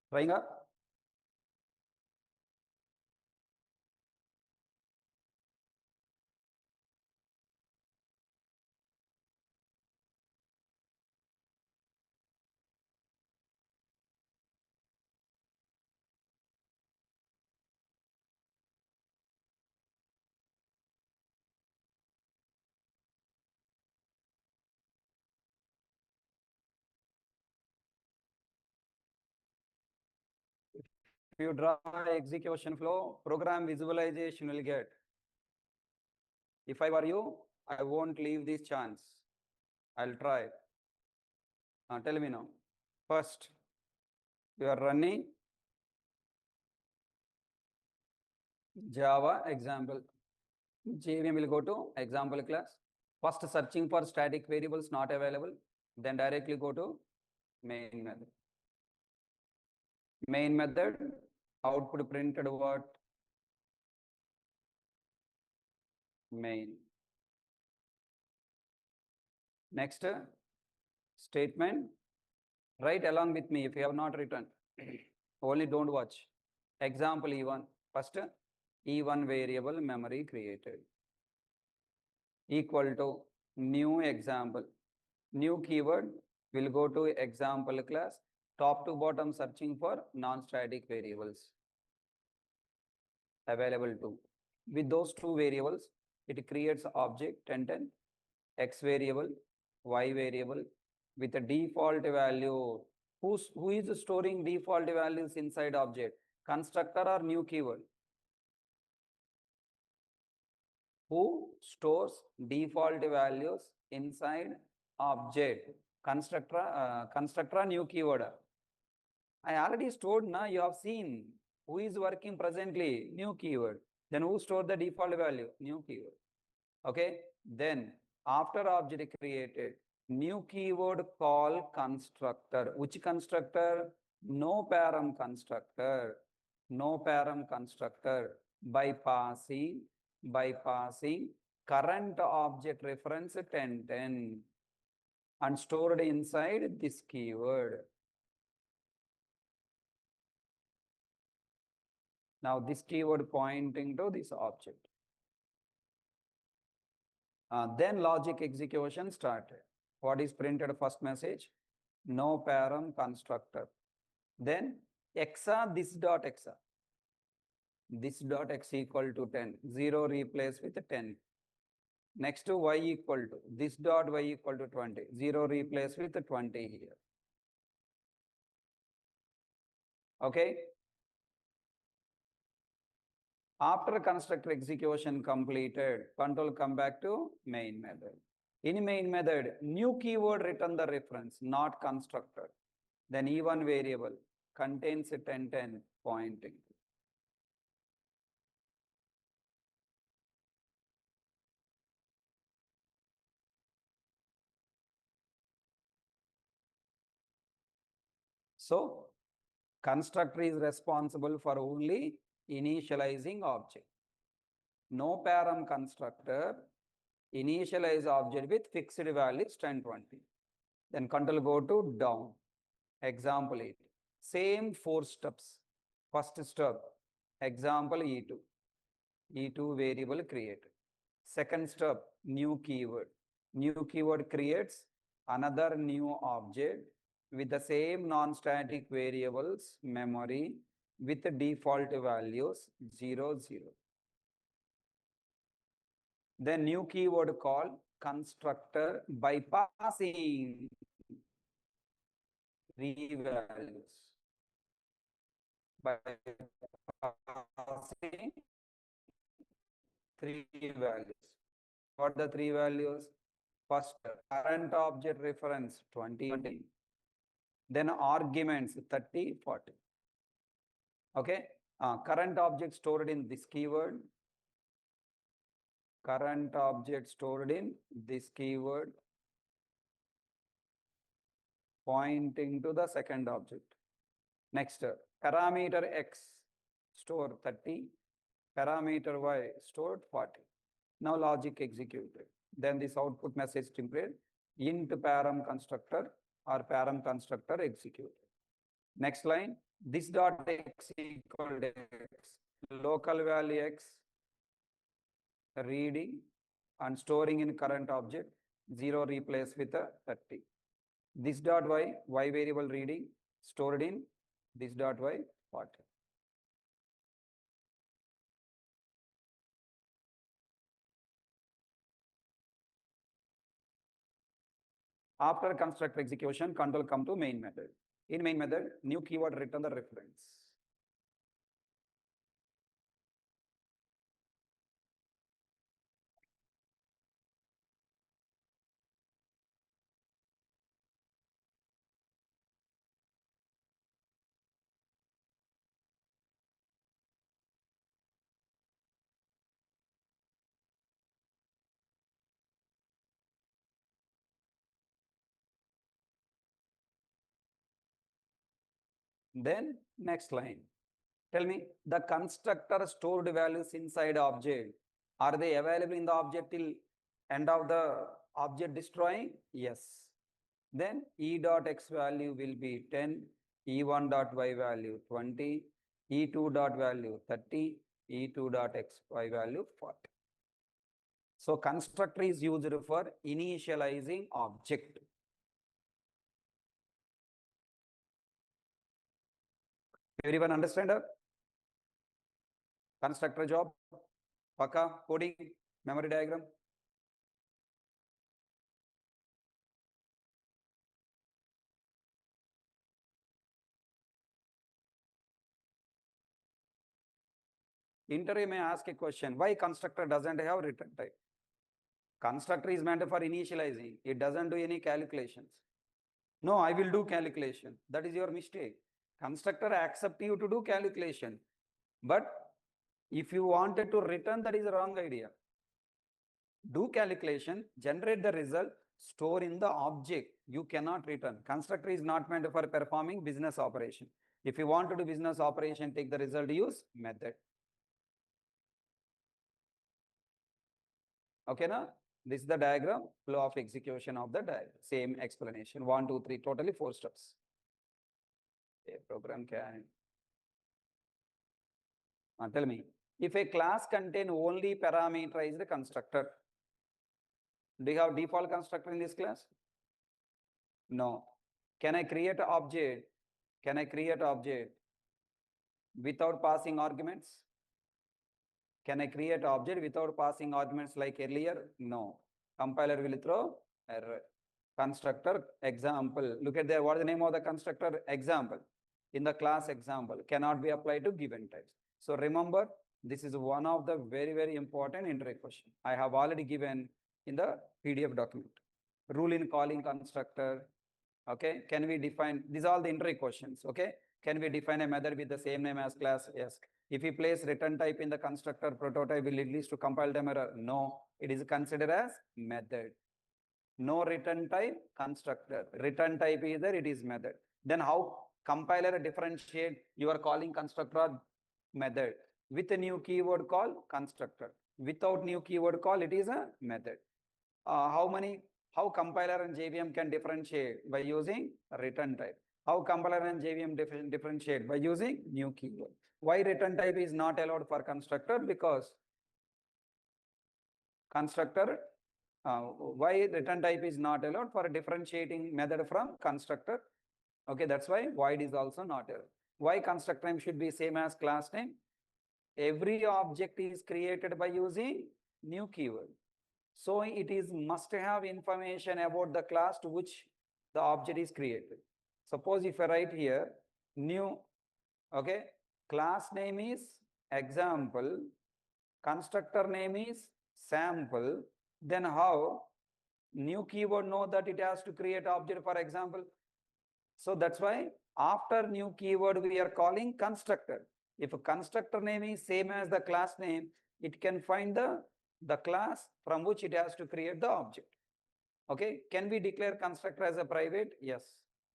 Trying up. If you draw execution flow, program visualization will get. If I were you, I won't leave this chance. I'll try. Tell me now. First, you are running Java example. JVM will go to example class. First, searching for static variables not available. Then directly go to main method. Main method, output printed what? Main. Next, statement. Write along with me if you have not written. Only don't watch. Example E1. First, E1 variable memory created. Equal to new example. New keyword will go to example class. Top to bottom searching for non-static variables available to. With those two variables, it creates object 1010, X variable, Y variable with a default value. Who is storing default values inside object? Constructor or new keyword? Who stores default values inside object? Constructor new keyword. I already stored now, you have seen who is working presently, new keyword. Then who stored the default value? New keyword. Okay. Then after object created, new keyword call constructor. Which constructor? No param constructor. No param constructor by passing current object reference 1010 and stored inside this keyword. Now this keyword pointing to this object. Then logic execution started. What is printed first message? No param constructor. Then exa this dot exa. This dot x equal to 10. 0 replace with 10. Next to y equal to this dot y equal to 20. 0 replace with 20 here. Okay. After constructor execution completed, control come back to main method. In main method, new keyword return the reference, not constructor. Then E1 variable, contains a 1010 pointing. So constructor is responsible for only initializing object. No param constructor initialize object with fixed values 10, 20. Then control go to down. Example 8. Same 4 steps. First step, example E2. E2 variable created. Second step, new keyword. New keyword creates another new object with the same non-static variables memory with the default values 0, 0. Then new keyword called constructor by passing 3 values. By passing 3 values. What are the 3 values? First, current object reference 20, then arguments 30, 40. Okay, current object stored in this keyword, current object stored in this keyword pointing to the second object. Next, parameter X stored 30, parameter Y stored 40. Now logic executed. Then this output message template int param constructor or param constructor executed. Next line, this dot x equal to x, local value x, reading and storing in current object, 0 replace with a 30. This dot y variable reading stored in this dot y 40. After constructor execution, control come to main method. In main method, new keyword return the reference. Then next line. Tell me, the constructor stored values inside object, are they available in the object till end of the object destroying? Yes. Then E dot X value will be 10, E1 dot Y value 20, E2 dot value 30, E2 dot X Y value 40. So constructor is used for initializing object. Everyone understand that? Constructor job, Paka, coding, memory diagram. Interview may ask a question, why constructor doesn't have return type? Constructor is meant for initializing. It doesn't do any calculations. No, I will do calculation. That is your mistake. Constructor accept you to do calculation. But if you wanted to return, that is a wrong idea. Do calculation, generate the result, store in the object. You cannot return. Constructor is not meant for performing business operation. If you want to do business operation, take the result, use method. Okay, now this is the diagram, flow of execution of the diagram. Same explanation. 1, 2, 3, totally 4 steps. A program can. Tell me, if a class contain only parameterized constructor, do you have default constructor in this class? No. Can I create an object? Can I create object without passing arguments? Can I create object without passing arguments like earlier? No. Compiler will throw error. Constructor example. Look at there. What is the name of the constructor? Example. In the class example cannot be applied to given types. So remember, this is one of the very, very important entry question. I have already given in the PDF document. Rule in calling constructor. Okay. Can we define? These are all the entry questions. Okay. Can we define a method with the same name as class? Yes. If we place return type in the constructor, prototype will lead to compile time error. No, it is considered as method. No return type constructor. Return type either it is method. Then how compiler differentiate? You are calling constructor method with a new keyword called constructor. Without new keyword call, it is a method. How compiler and JVM can differentiate? By using return type. How compiler and JVM differentiate? By using new keyword. Why return type is not allowed for constructor? Because constructor, why return type is not allowed for a differentiating method from constructor? Okay, that's why void is also not allowed. Why constructor name should be same as class name? Every object is created by using new keyword. So it is must have information about the class to which the object is created. Suppose if I write here new, okay, class name is example, constructor name is sample, then how new keyword know that it has to create object for example? So that's why after new keyword we are calling constructor. If a constructor name is same as the class name, it can find the class from which it has to create the object. Okay, can we declare constructor as a private? Yes.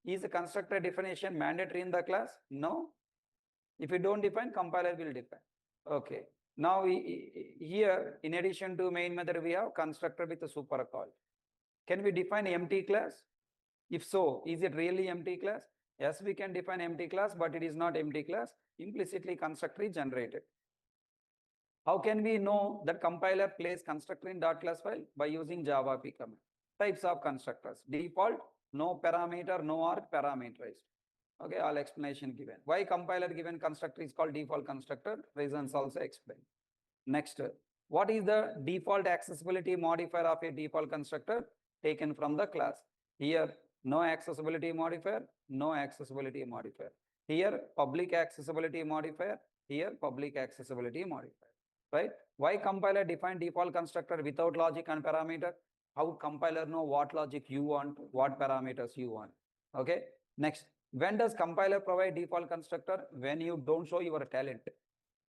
Is the constructor definition mandatory in the class? No. If you don't define, compiler will define. Okay. Now here, in addition to main method, we have constructor with a super call. Can we define empty class? If so, is it really empty class? Yes, we can define empty class, but it is not empty class. Implicitly constructor is generated. How can we know that compiler plays constructor in .class file? By using Java P command. Types of constructors. Default, no parameter, no arg, parameterized. Okay, all explanation given. Why compiler given constructor is called default constructor? Reasons also explained. Next, what is the default accessibility modifier of a default constructor? Taken from the class. Here, no accessibility modifier, no accessibility modifier. Here, public accessibility modifier. Here, public accessibility modifier. Right? Why compiler define default constructor without logic and parameter? How compiler know what logic you want, what parameters you want? Okay. Next, when does compiler provide default constructor? When you don't show your talent,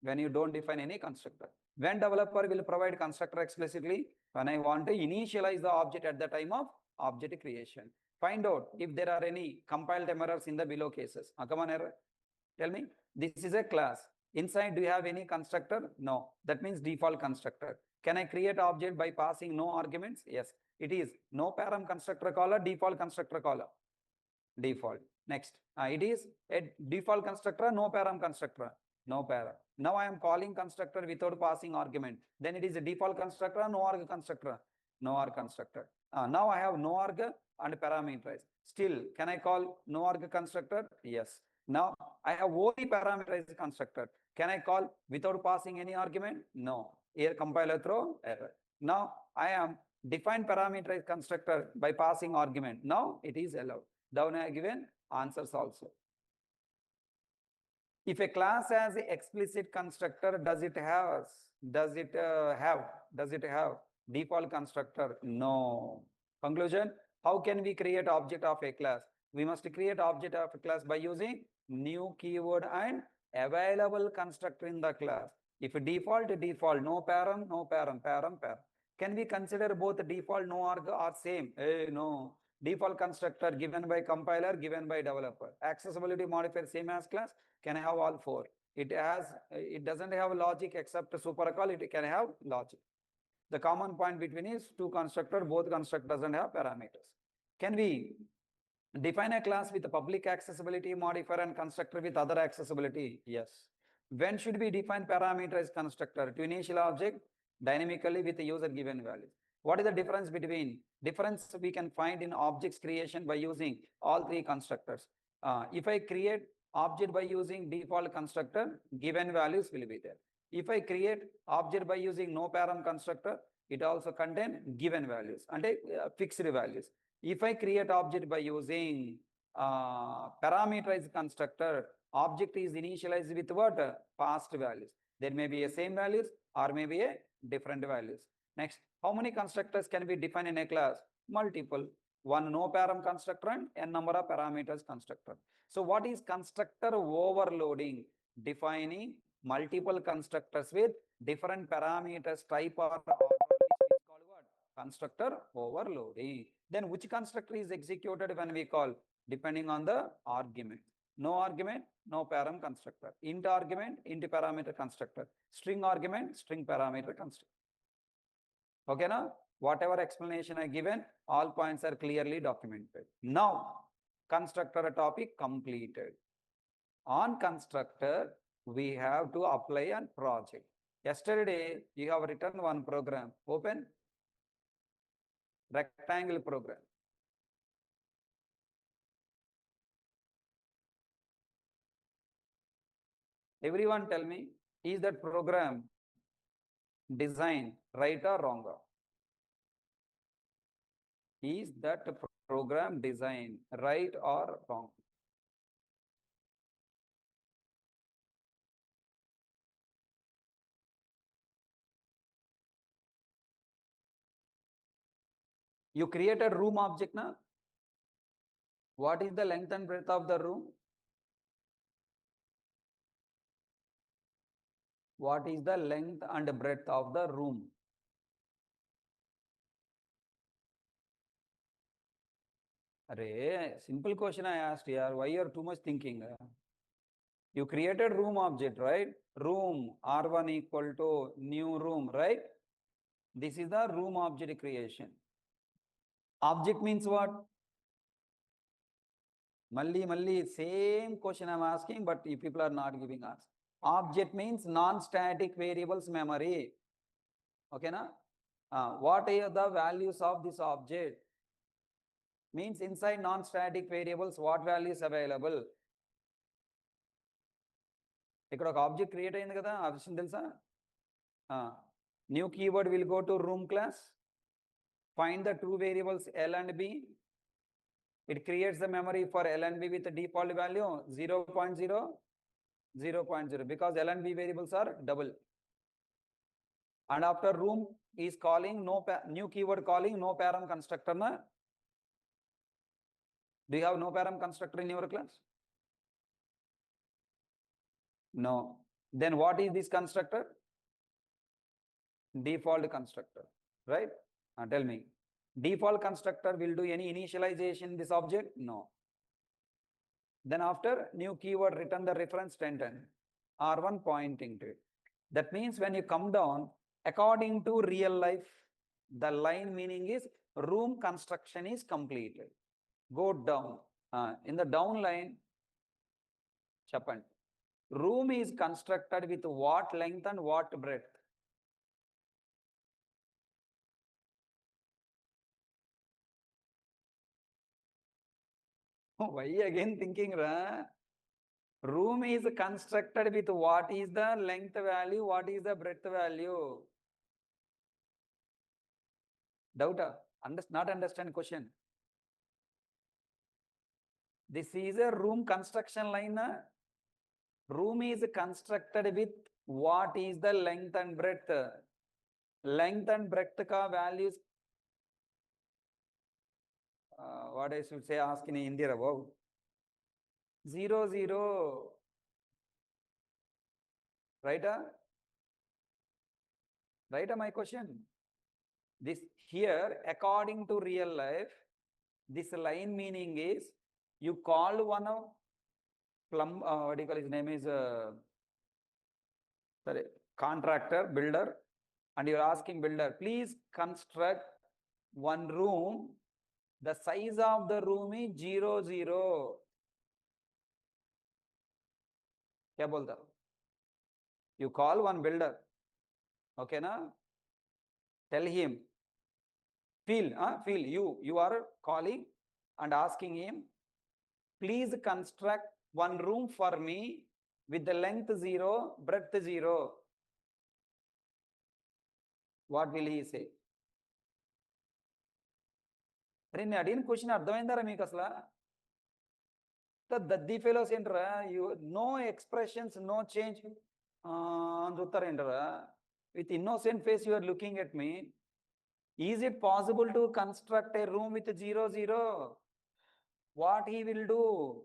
when you don't define any constructor. When developer will provide constructor explicitly? When I want to initialize the object at the time of object creation. Find out if there are any compile time errors in the below cases. Common error. Tell me, this is a class. Inside, do you have any constructor? No. That means default constructor. Can I create object by passing no arguments? Yes. It is no param constructor caller, default constructor caller. Default. Next. It is a default constructor, no param constructor. No param. Now I am calling constructor without passing argument. Then it is a default constructor, no arg constructor. No arg constructor. Now I have no arg and parameterized. Still, can I call no arg constructor? Yes. Now I have only parameterized constructor. Can I call without passing any argument? No. Here compiler throw error. Now I am define parameterized constructor by passing argument. Now it is allowed. Down I have given answers also. If a class has an explicit constructor, does it have default constructor? No. Conclusion, how can we create object of a class? We must create object of a class by using new keyword and available constructor in the class. If default, no param, param. Can we consider both default, no arg or same? No. Default constructor given by compiler, given by developer. Accessibility modifier same as class. Can I have all four? It doesn't have logic except super call. It can have logic. The common point between is two constructor. Both constructor doesn't have parameters. Can we define a class with a public accessibility modifier and constructor with other accessibility? Yes. When should we define parameterized constructor? To initial object dynamically with the user given value. What is the difference between? Difference we can find in objects creation by using all three constructors. If I create object by using default constructor, given values will be there. If I create object by using no param constructor, it also contain given values and fixed values. If I create object by using parameterized constructor, object is initialized with what? Past values. There may be a same values or maybe a different values. Next, how many constructors can be defined in a class? Multiple. one no param constructor and n number of parameters constructor. So what is constructor overloading? Defining multiple constructors with different parameters type or order list is called what? Constructor overloading. Then which constructor is executed when we call? Depending on the argument. No argument, no param constructor. Int argument, int parameter constructor. String argument, string parameter constructor. Okay, now whatever explanation I given, all points are clearly documented. Now, constructor topic completed. On constructor, we have to apply a project. Yesterday, you have written one program. Open. Rectangle program. Everyone tell me, is that program design right or wrong? Is that program design right or wrong? You created room object now. What is the length and breadth of the room? What is the length and breadth of the room? Array, simple question I asked here. Why you are too much thinking? You created room object, right? Room R1 equal to new room, right? This is the room object creation. Object means what? Malli, same question I'm asking, but if people are not giving us. Object means non-static variables memory. Okay, na? What are the values of this object? Means inside non-static variables, what values available? ఇక్కడ ఒక object create అయింది కదా, ఆ విషయం తెలుసా? New keyword will go to room class. Find the two variables L and B. It creates the memory for L and B with the default value 0.0, 0.0 because L and B variables are double. And after room is calling new keyword calling no param constructor. Na? Do you have no param constructor in your class? No. Then what is this constructor? Default constructor, right? Tell me. Default constructor will do any initialization in this object? No. Then after new keyword return the reference 1010. R1 pointing to it. That means when you come down, according to real life, the line meaning is room construction is completed. Go down. In the down line, Chapan. Room is constructed with what length and what breadth? Why again thinking, ra? Room is constructed with what is the length value, what is the breadth value? Doubt? Not understand question. This is a room construction line. Room is constructed with what is the length and breadth? Length and breadth ka values. What I should say, ask in Hindi above. 0, 0. Right? Right, my question. This here, according to real life, this line meaning is you call one of what do you call his name is sorry, contractor, builder, and you're asking builder, please construct one room. The size of the room is 0, 0. Kya bolta? You call one builder. Okay, na? Tell him, feel you are calling and asking him, please construct one room for me with the length 0, breadth 0. What will he say? నేను అడిగిన question అర్థమైందారా మీకు అసలు? దద్దీ fellows ఏంటరా? You no expressions, no change అని చూస్తారేంటరా? With innocent face you are looking at me. Is it possible to construct a room with 0, 0? What he will do?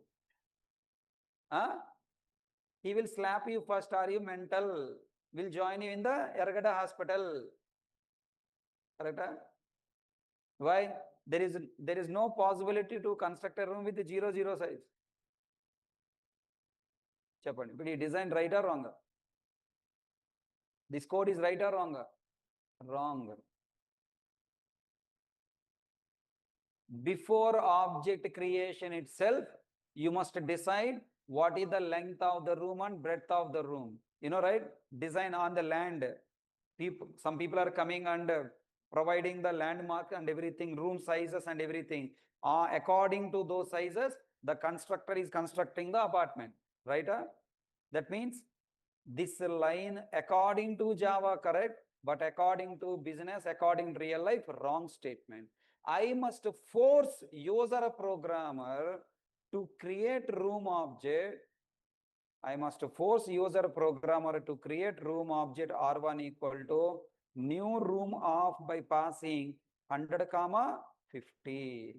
Huh? He will slap you first. Are you mental? Will join you in the Ergada hospital. Correct? Why? There is no possibility to construct a room with 0, 0 size. Chapandi. But he designed right or wrong? This code is right or wrong? Wrong. Before object creation itself, you must decide what is the length of the room and breadth of the room. You know, right? Design on the land. Some people are coming and providing the landmark and everything, room sizes and everything. According to those sizes, the constructor is constructing the apartment, right? That means this line according to Java correct, but according to business, according to real life, wrong statement. I must force user programmer to create room object. I must force user programmer to create room object R1 equal to new room of by passing 100 comma 50.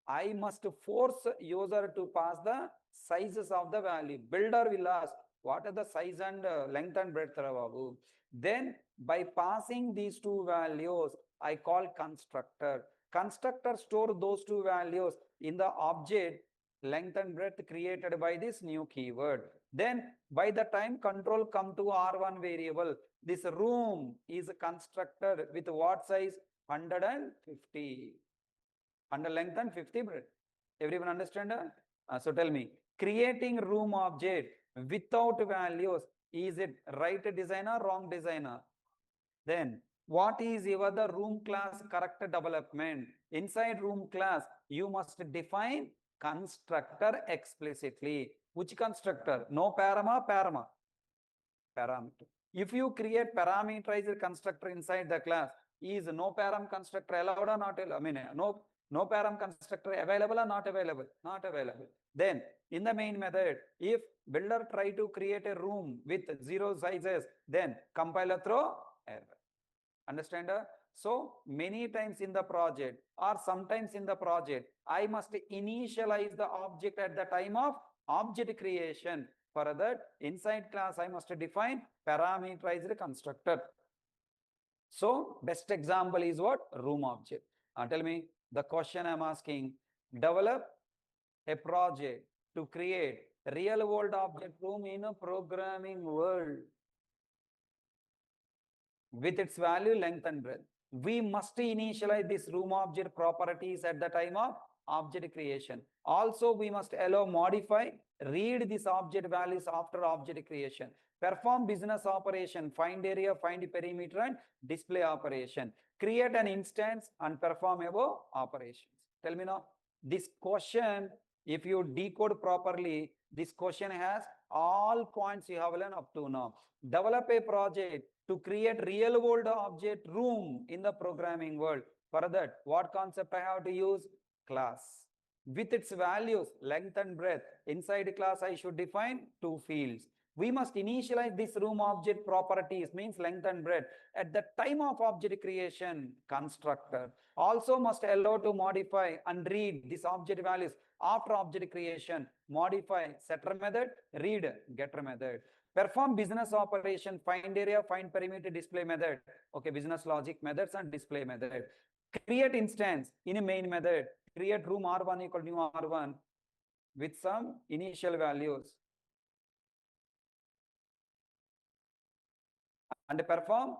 I must force user to pass the sizes of the value. Builder will ask what are the size and length and breadth. Then by passing these two values, I call constructor. Constructor store those two values in the object length and breadth created by this new keyword. Then by the time control come to R1 variable, this room is constructed with what size? 150. 100 length and 50 breadth. Everyone understand? So tell me, creating room object without values, is it right design or wrong designer? Then what is your the room class correct development? Inside room class, you must define constructor explicitly. Which constructor? No parama, parama. Parameter. If you create parameterized constructor inside the class, is no param constructor allowed or not allowed? I mean, no param constructor available or not available? Not available. Then in the main method, if builder try to create a room with 0 sizes, then compiler throw error. Understand? So many times in the project or sometimes in the project, I must initialize the object at the time of object creation. For that, inside class, I must define parameterized constructor. So best example is what? Room object. Tell me the question I'm asking. Develop a project to create real world object room in a programming world with its value, length and breadth. We must initialize this room object properties at the time of object creation. Also, we must allow modify, read these object values after object creation. Perform business operation, find area, find perimeter and display operation. Create an instance and perform above operations. Tell me now, this question, if you decode properly, this question has all points you have learned up to now. Develop a project to create real world object room in the programming world. For that, what concept I have to use? Class. With its values, length and breadth, inside class I should define two fields. We must initialize this room object properties, means length and breadth, at the time of object creation, constructor. Also must allow to modify and read these object values after object creation, modify setter method, read getter method. Perform business operation, find area, find perimeter, display method. Okay, business logic methods and display method. Create instance in a main method. Create room R1 equal new R1 with some initial values. And perform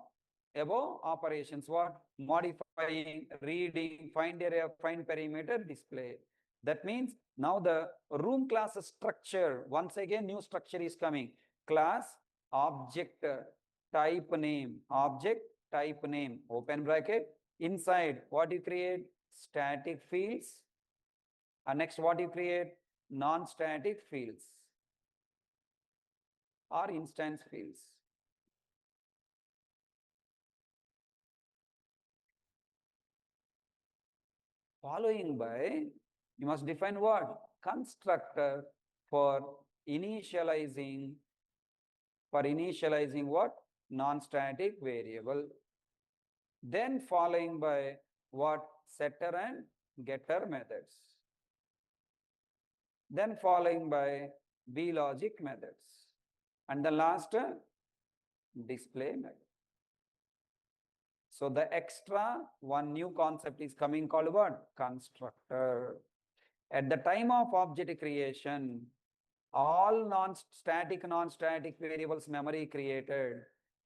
above operations. What? Modifying, reading, find area, find perimeter, display. That means now the room class structure, once again new structure is coming. Class, object, type name, object, type name, open bracket. Inside, what you create? Static fields. And next, what you create? Non-static fields or instance fields. Following by, you must define what? Constructor for initializing what? Non-static variable. then following by what? Setter and getter methods, then following by blogic methods, and the last display method. So the extra one new concept is coming called what? Constructor. At the time of object creation, all non-static variables memory created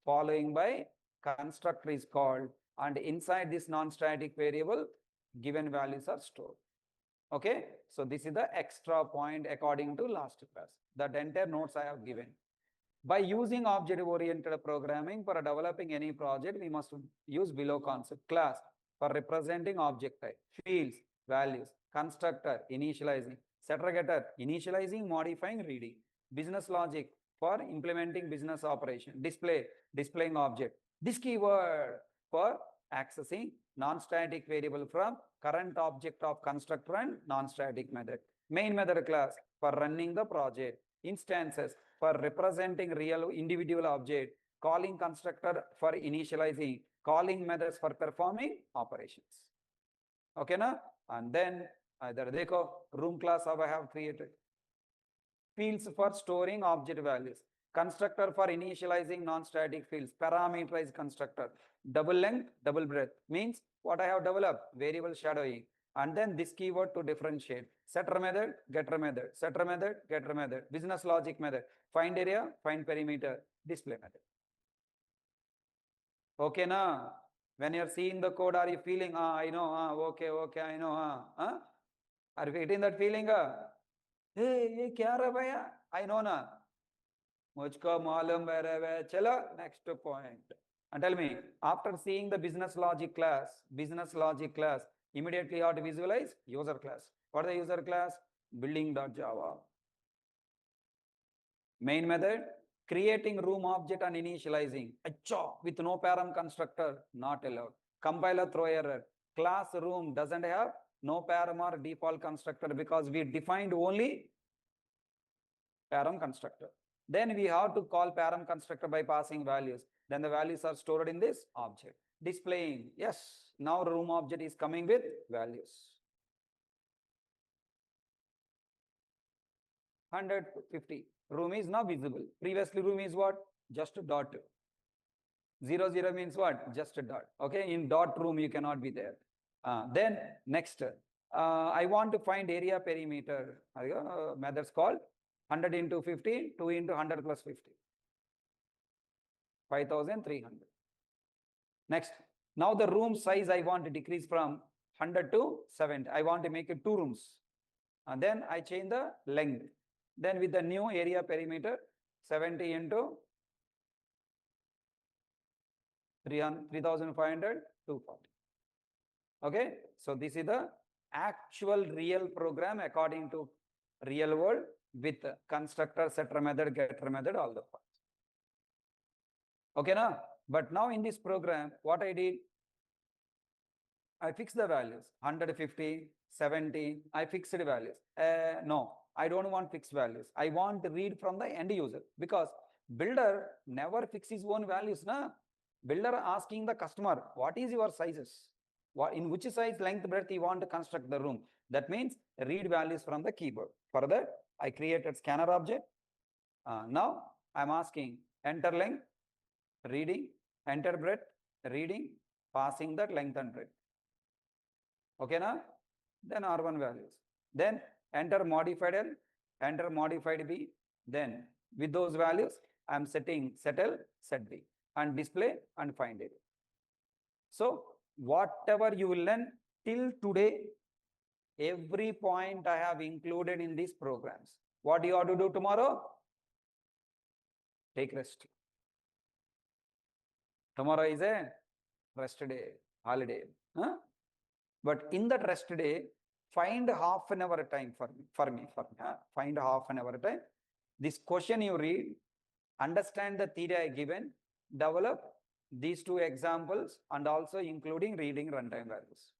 following by constructor is called, and inside this non-static variable given values are stored. Okay, so this is the extra point according to last class. That entire notes I have given. By using object-oriented programming for developing any project, we must use below concept: class for representing object type, fields, values, constructor, initializing, setter getter, initializing, modifying, reading, business logic for implementing business operation, display, displaying object. This keyword for accessing non-static variable from current object of constructor and non-static method. Main method class for running the project. Instances for representing real individual object. Calling constructor for initializing. Calling methods for performing operations. Okay na? And then either dekho room class I have created. Fields for storing object values. Constructor for initializing non-static fields. Parameterized constructor. Double length, double breadth means what I have developed? Variable shadowing. And then this keyword to differentiate. Setter method, getter method, setter method, getter method, business logic method, find area, find perimeter, display method. Okay na? When you're seeing the code, are you feeling, I know, okay, I know, Are you getting that feeling? Hey, ye kya raha bhaiya? I know na. Mujhko malum hai, chalo, next point. And tell me, after seeing the business logic class, immediately you have to visualize user class. What is the user class? Building.java. Main method, creating room object and initializing. Achha, with no param constructor, not allowed. Compiler throw error. Class room doesn't have no param or default constructor because we defined only param constructor. Then we have to call param constructor by passing values. Then the values are stored in this object. Displaying, yes, now room object is coming with values. 150. Room is now visible. Previously room is what? Just a dot. 00 means what? Just a dot. Okay, in dot room you cannot be there. Then next, I want to find area perimeter. Methods called 100 into 50, 2 into 100 plus 50. 5300. Next, now the room size I want to decrease from 100 to 70. I want to make it 2 rooms. And then I change the length. Then with the new area perimeter, 70 into 3500, 240. Okay, so this is the actual real program according to real world with constructor, setter method, getter method, all the parts. Okay, now, but now in this program, what I did, I fixed the values 150, 70, I fixed the values. No, I don't want fixed values. I want to read from the end user because builder never fixes his own values. Na? Builder asking the customer, what is your sizes? What, in which size, length, breadth you want to construct the room? That means read values from the keyboard. For that, I created scanner object. Now I'm asking enter length, reading, enter breadth, reading, passing that length and breadth. Okay, now then R1 values. Then enter modified L, enter modified B. Then with those values, I'm setting set L, set B, and display and find it. So whatever you will learn till today, every point I have included in these programs. What do you have to do tomorrow? Take rest. Tomorrow is a rest day, holiday. Huh? But in that rest day, find half an hour time for me. Find half an hour time. This question you read, understand the theory I given, develop these 2 examples and also including reading runtime values.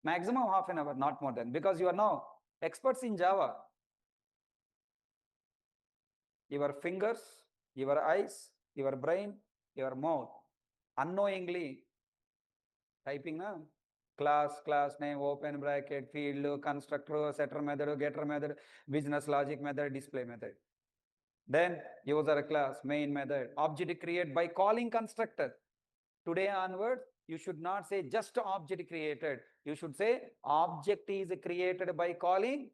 Maximum half an hour, not more than, because you are now experts in Java. Your fingers, your eyes, your brain, your mouth, unknowingly Typing na? Class name, open bracket, field, constructor, setter method, getter method, business logic method, display method. Then user class, main method, object create by calling constructor. Today onward, you should not say just object created. You should say object is created by calling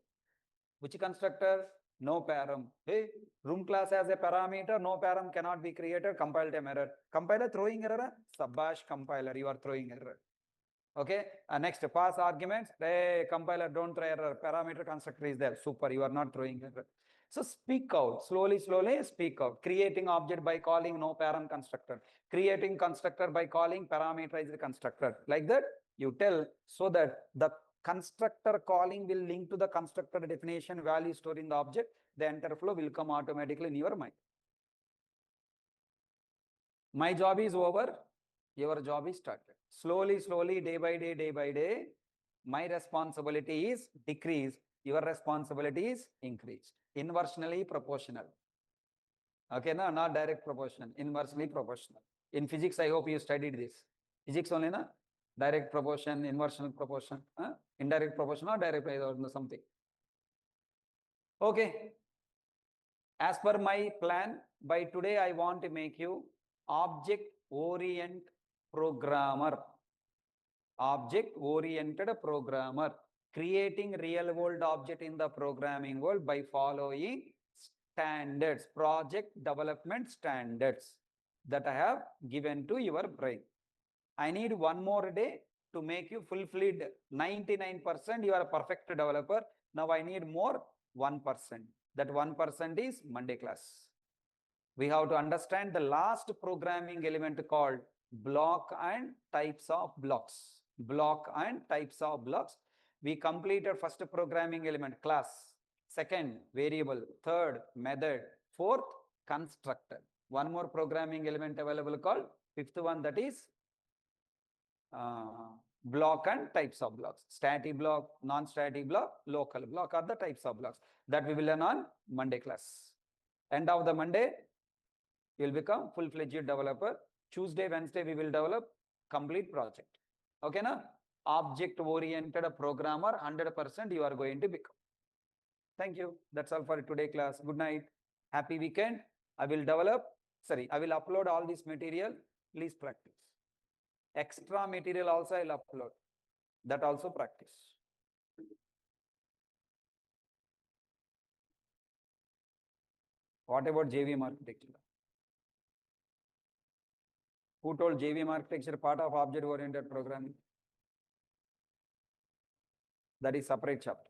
which constructor? No param. Hey, room class has a parameter, no param cannot be created, compile time error. Compiler throwing error? Sabash compiler, you are throwing error. Okay, next pass arguments. Hey, compiler don't throw error, parameter constructor is there. Super, you are not throwing error. So speak out, slowly speak out. Creating object by calling no param constructor. Creating constructor by calling parameterized constructor. Like that, you tell so that the constructor calling will link to the constructor definition value stored in the object. The entire flow will come automatically in your mind. My job is over. Your job is started. Slowly, day by day, my responsibility is decreased. Your responsibility is increased. Inversely proportional. Okay, no, not direct proportional. Inversely proportional. In physics, I hope you studied this. Physics only, na? Direct proportion, inversely proportion, indirect proportion or direct or something. Okay. As per my plan, by today I want to make you object-oriented programmer. Object-oriented programmer. Creating real-world object in the programming world by following standards, project development standards that I have given to your brain. I need one more day to make you full-fledged 99%. You are a perfect developer. Now I need more 1%. That 1% is Monday class. We have to understand the last programming element called block and types of blocks. Block and types of blocks. We completed first programming element class, second variable, third method, fourth constructor. One more programming element available called fifth one, that is block and types of blocks. Static block, non-static block, local block are the types of blocks that we will learn on Monday class. End of the Monday, you will become full-fledged developer. Tuesday, Wednesday, we will develop complete project. Okay, na? Object-oriented programmer, 100% you are going to become. Thank you. That's all for today class. Good night. Happy weekend. I will upload all this material. Please practice. Extra material also I will upload. That also practice. What about JVM architecture? Who told JVM architecture part of object-oriented programming? That is separate chapter.